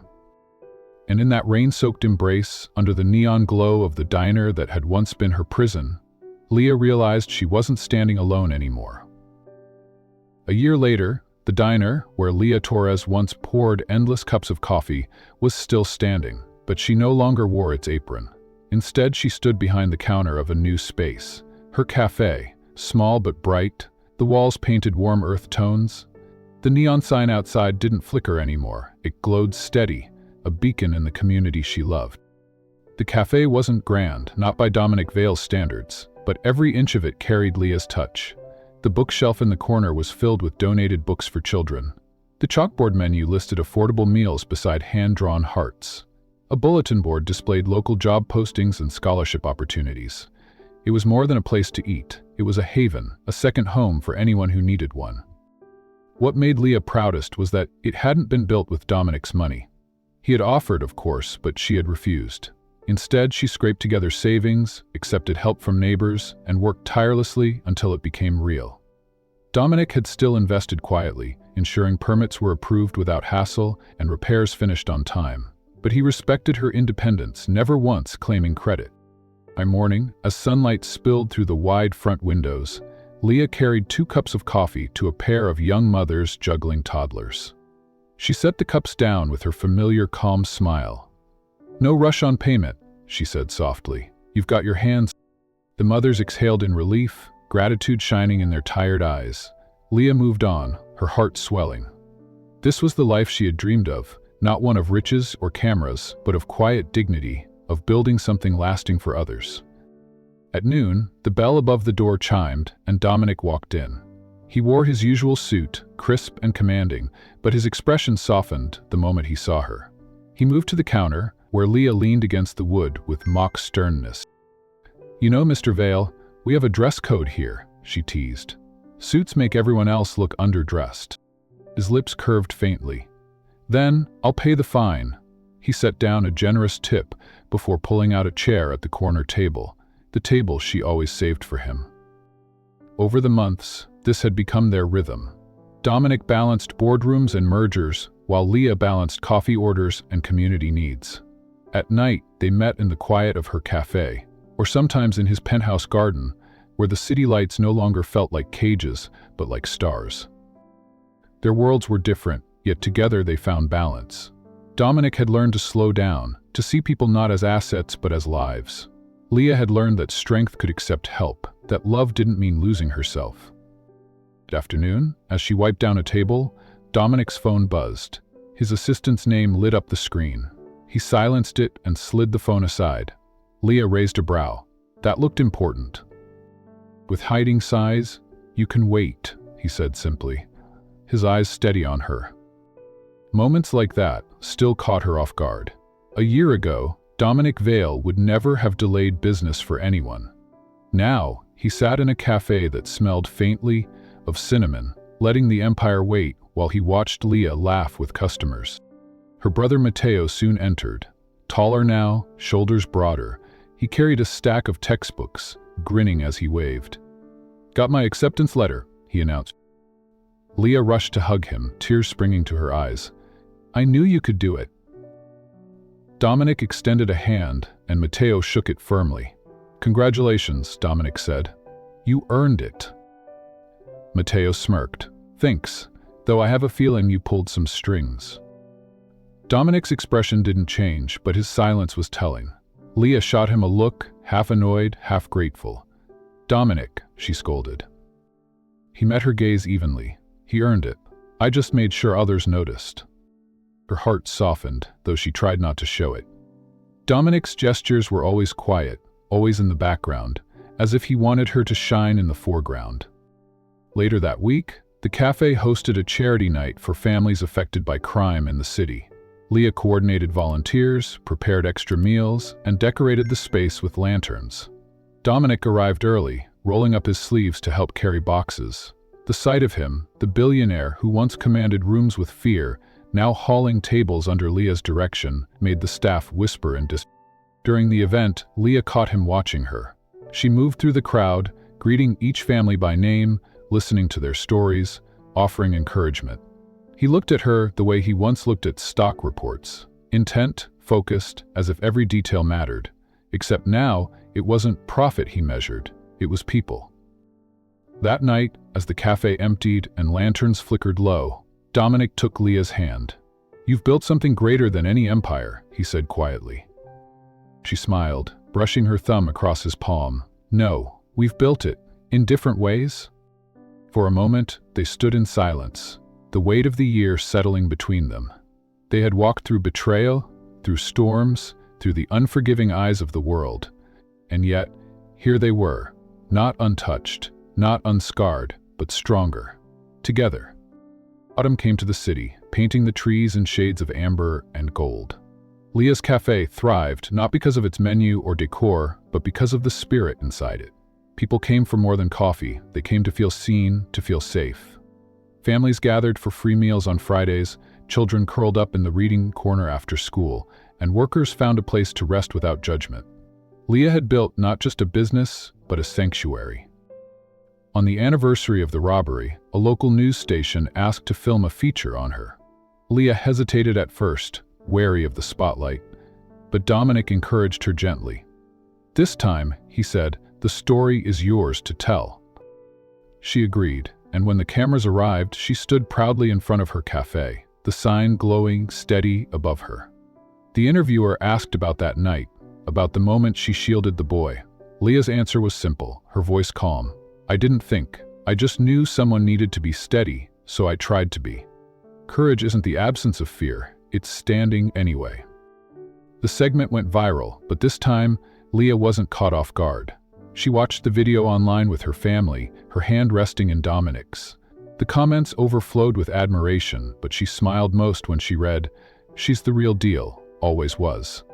And in that rain-soaked embrace, under the neon glow of the diner that had once been her prison, Leah realized she wasn't standing alone anymore. A year later, the diner, where Leah Torres once poured endless cups of coffee, was still standing, but she no longer wore its apron. Instead, she stood behind the counter of a new space. Her cafe, small but bright, the walls painted warm earth tones. The neon sign outside didn't flicker anymore. It glowed steady, a beacon in the community she loved. The cafe wasn't grand, not by Dominic Vale's standards, but every inch of it carried Leah's touch. The bookshelf in the corner was filled with donated books for children. The chalkboard menu listed affordable meals beside hand-drawn hearts. A bulletin board displayed local job postings and scholarship opportunities. It was more than a place to eat. It was a haven, a second home for anyone who needed one. What made Leah proudest was that it hadn't been built with Dominic's money. He had offered, of course, but she had refused. Instead, she scraped together savings, accepted help from neighbors, and worked tirelessly until it became real. Dominic had still invested quietly, ensuring permits were approved without hassle and repairs finished on time. But he respected her independence, never once claiming credit. By morning, as sunlight spilled through the wide front windows, Leah carried 2 cups of coffee to a pair of young mothers juggling toddlers. She set the cups down with her familiar calm smile. "No rush on payment," she said softly. "You've got your hands." The mothers exhaled in relief, gratitude shining in their tired eyes. Leah moved on, her heart swelling. This was the life she had dreamed of, not one of riches or cameras, but of quiet dignity, of building something lasting for others. At noon, the bell above the door chimed, and Dominic walked in. He wore his usual suit, crisp and commanding, but his expression softened the moment he saw her. He moved to the counter, where Leah leaned against the wood with mock sternness. "You know, Mr. Vale, we have a dress code here," she teased. "Suits make everyone else look underdressed." His lips curved faintly. "Then, I'll pay the fine." He set down a generous tip before pulling out a chair at the corner table, the table she always saved for him. Over the months, this had become their rhythm. Dominic balanced boardrooms and mergers, while Leah balanced coffee orders and community needs. At night, they met in the quiet of her cafe, or sometimes in his penthouse garden, where the city lights no longer felt like cages, but like stars. Their worlds were different, yet together they found balance. Dominic had learned to slow down, to see people not as assets but as lives. Leah had learned that strength could accept help, that love didn't mean losing herself. That afternoon, as she wiped down a table, Dominic's phone buzzed. His assistant's name lit up the screen. He silenced it and slid the phone aside. Leah raised a brow. That looked important. "With hiding sighs, you can wait," he said simply, his eyes steady on her. Moments like that still caught her off guard. A year ago, Dominic Vale would never have delayed business for anyone. Now, he sat in a cafe that smelled faintly of cinnamon, letting the empire wait while he watched Leah laugh with customers. Her brother Matteo soon entered. Taller now, shoulders broader, he carried a stack of textbooks, grinning as he waved. "Got my acceptance letter," he announced. Leah rushed to hug him, tears springing to her eyes. "I knew you could do it." Dominic extended a hand, and Matteo shook it firmly. "Congratulations," Dominic said. "You earned it." Matteo smirked. "Thanks, though I have a feeling you pulled some strings." Dominic's expression didn't change, but his silence was telling. Leah shot him a look, half annoyed, half grateful. "Dominic," she scolded. He met her gaze evenly. "He earned it. I just made sure others noticed." Her heart softened, though she tried not to show it. Dominic's gestures were always quiet, always in the background, as if he wanted her to shine in the foreground. Later that week, the cafe hosted a charity night for families affected by crime in the city. Leah coordinated volunteers, prepared extra meals, and decorated the space with lanterns. Dominic arrived early, rolling up his sleeves to help carry boxes. The sight of him, the billionaire who once commanded rooms with fear, now hauling tables under Leah's direction, made the staff whisper in dismay. During the event, Leah caught him watching her. She moved through the crowd, greeting each family by name, listening to their stories, offering encouragement. He looked at her the way he once looked at stock reports, intent, focused, as if every detail mattered. Except now, it wasn't profit he measured, it was people. That night, as the cafe emptied and lanterns flickered low, Dominic took Leah's hand. "You've built something greater than any empire," he said quietly. She smiled, brushing her thumb across his palm. "No, we've built it, in different ways." For a moment, they stood in silence, the weight of the year settling between them. They had walked through betrayal, through storms, through the unforgiving eyes of the world. And yet, here they were, not untouched, not unscarred, but stronger. Together. Autumn came to the city, painting the trees in shades of amber and gold. Leah's cafe thrived not because of its menu or decor, but because of the spirit inside it. People came for more than coffee. They came to feel seen, to feel safe. Families gathered for free meals on Fridays, children curled up in the reading corner after school, and workers found a place to rest without judgment. Leah had built not just a business, but a sanctuary. On the anniversary of the robbery, a local news station asked to film a feature on her. Leah hesitated at first, wary of the spotlight, but Dominic encouraged her gently. "This time," he said, "the story is yours to tell." She agreed, and when the cameras arrived, she stood proudly in front of her cafe, the sign glowing steady above her. The interviewer asked about that night, about the moment she shielded the boy. Leah's answer was simple, her voice calm. "I didn't think. I just knew someone needed to be steady, so I tried to be." Courage isn't the absence of fear, it's standing anyway. The segment went viral, but this time, Leah wasn't caught off guard. She watched the video online with her family, her hand resting in Dominic's. The comments overflowed with admiration, but she smiled most when she read, "She's the real deal, always was."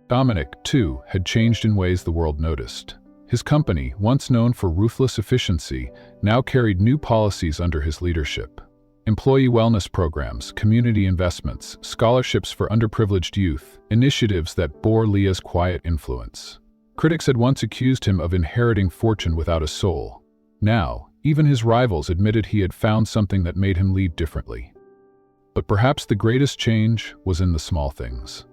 Dominic, too, had changed in ways the world noticed. His company, once known for ruthless efficiency, now carried new policies under his leadership. Employee wellness programs, community investments, scholarships for underprivileged youth, initiatives that bore Leah's quiet influence. Critics had once accused him of inheriting fortune without a soul. Now, even his rivals admitted he had found something that made him lead differently. But perhaps the greatest change was in the small things.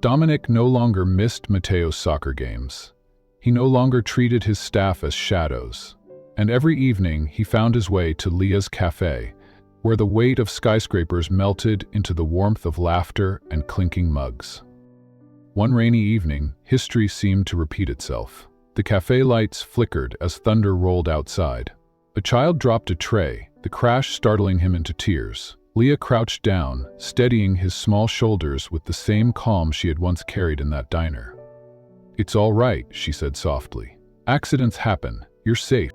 Dominic no longer missed Mateo's soccer games. He no longer treated his staff as shadows. And every evening he found his way to Leah's cafe, where the weight of skyscrapers melted into the warmth of laughter and clinking mugs. One rainy evening, history seemed to repeat itself. The cafe lights flickered as thunder rolled outside. A child dropped a tray, the crash startling him into tears. Leah crouched down, steadying his small shoulders with the same calm she had once carried in that diner. "It's all right," she said softly. "Accidents happen. You're safe."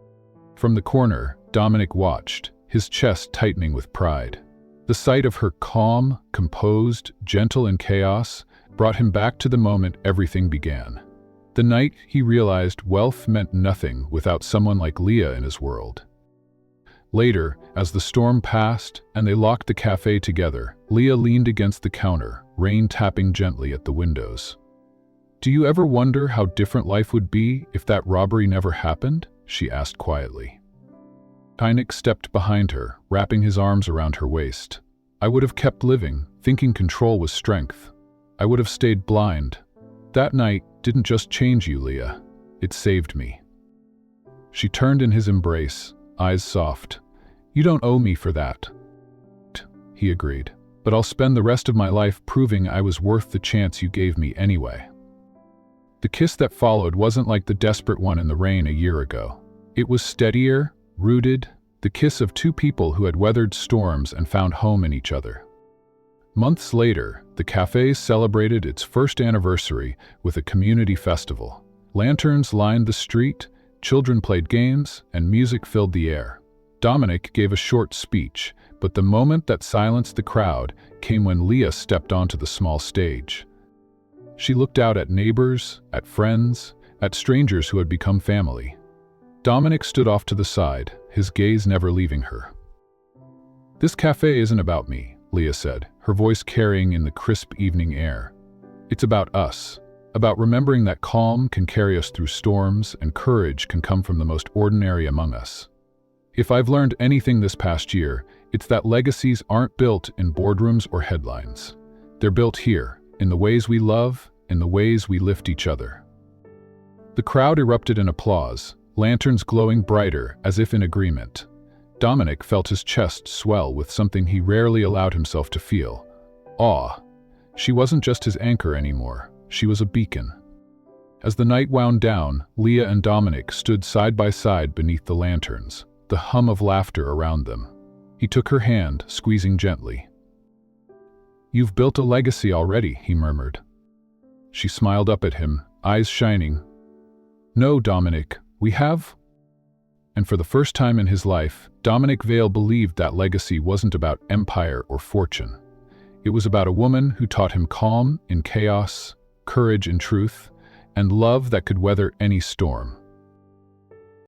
From the corner, Dominic watched, his chest tightening with pride. The sight of her calm, composed, gentle in chaos, brought him back to the moment everything began. The night he realized wealth meant nothing without someone like Leah in his world. Later, as the storm passed and they locked the cafe together, Leah leaned against the counter, rain tapping gently at the windows. "Do you ever wonder how different life would be if that robbery never happened?" she asked quietly. Dominic stepped behind her, wrapping his arms around her waist. "I would have kept living, thinking control was strength. I would have stayed blind. That night didn't just change you, Leah. It saved me." She turned in his embrace, eyes soft. "You don't owe me for that," he agreed. "But I'll spend the rest of my life proving I was worth the chance you gave me anyway." The kiss that followed wasn't like the desperate one in the rain a year ago. It was steadier, rooted, the kiss of two people who had weathered storms and found home in each other. Months later, the cafe celebrated its first anniversary with a community festival. Lanterns lined the street, children played games, and music filled the air. Dominic gave a short speech, but the moment that silenced the crowd came when Leah stepped onto the small stage. She looked out at neighbors, at friends, at strangers who had become family. Dominic stood off to the side, his gaze never leaving her. "This cafe isn't about me," Leah said, her voice carrying in the crisp evening air. "It's about us, about remembering that calm can carry us through storms and courage can come from the most ordinary among us. If I've learned anything this past year, it's that legacies aren't built in boardrooms or headlines. They're built here, in the ways we love, in the ways we lift each other." The crowd erupted in applause, lanterns glowing brighter as if in agreement. Dominic felt his chest swell with something he rarely allowed himself to feel: awe. She wasn't just his anchor anymore, she was a beacon. As the night wound down, Leah and Dominic stood side by side beneath the lanterns, the hum of laughter around them. He took her hand, squeezing gently. "You've built a legacy already," he murmured. She smiled up at him, eyes shining. "No, Dominic, we have..." And for the first time in his life, Dominic Vale believed that legacy wasn't about empire or fortune. It was about a woman who taught him calm in chaos, courage in truth, and love that could weather any storm.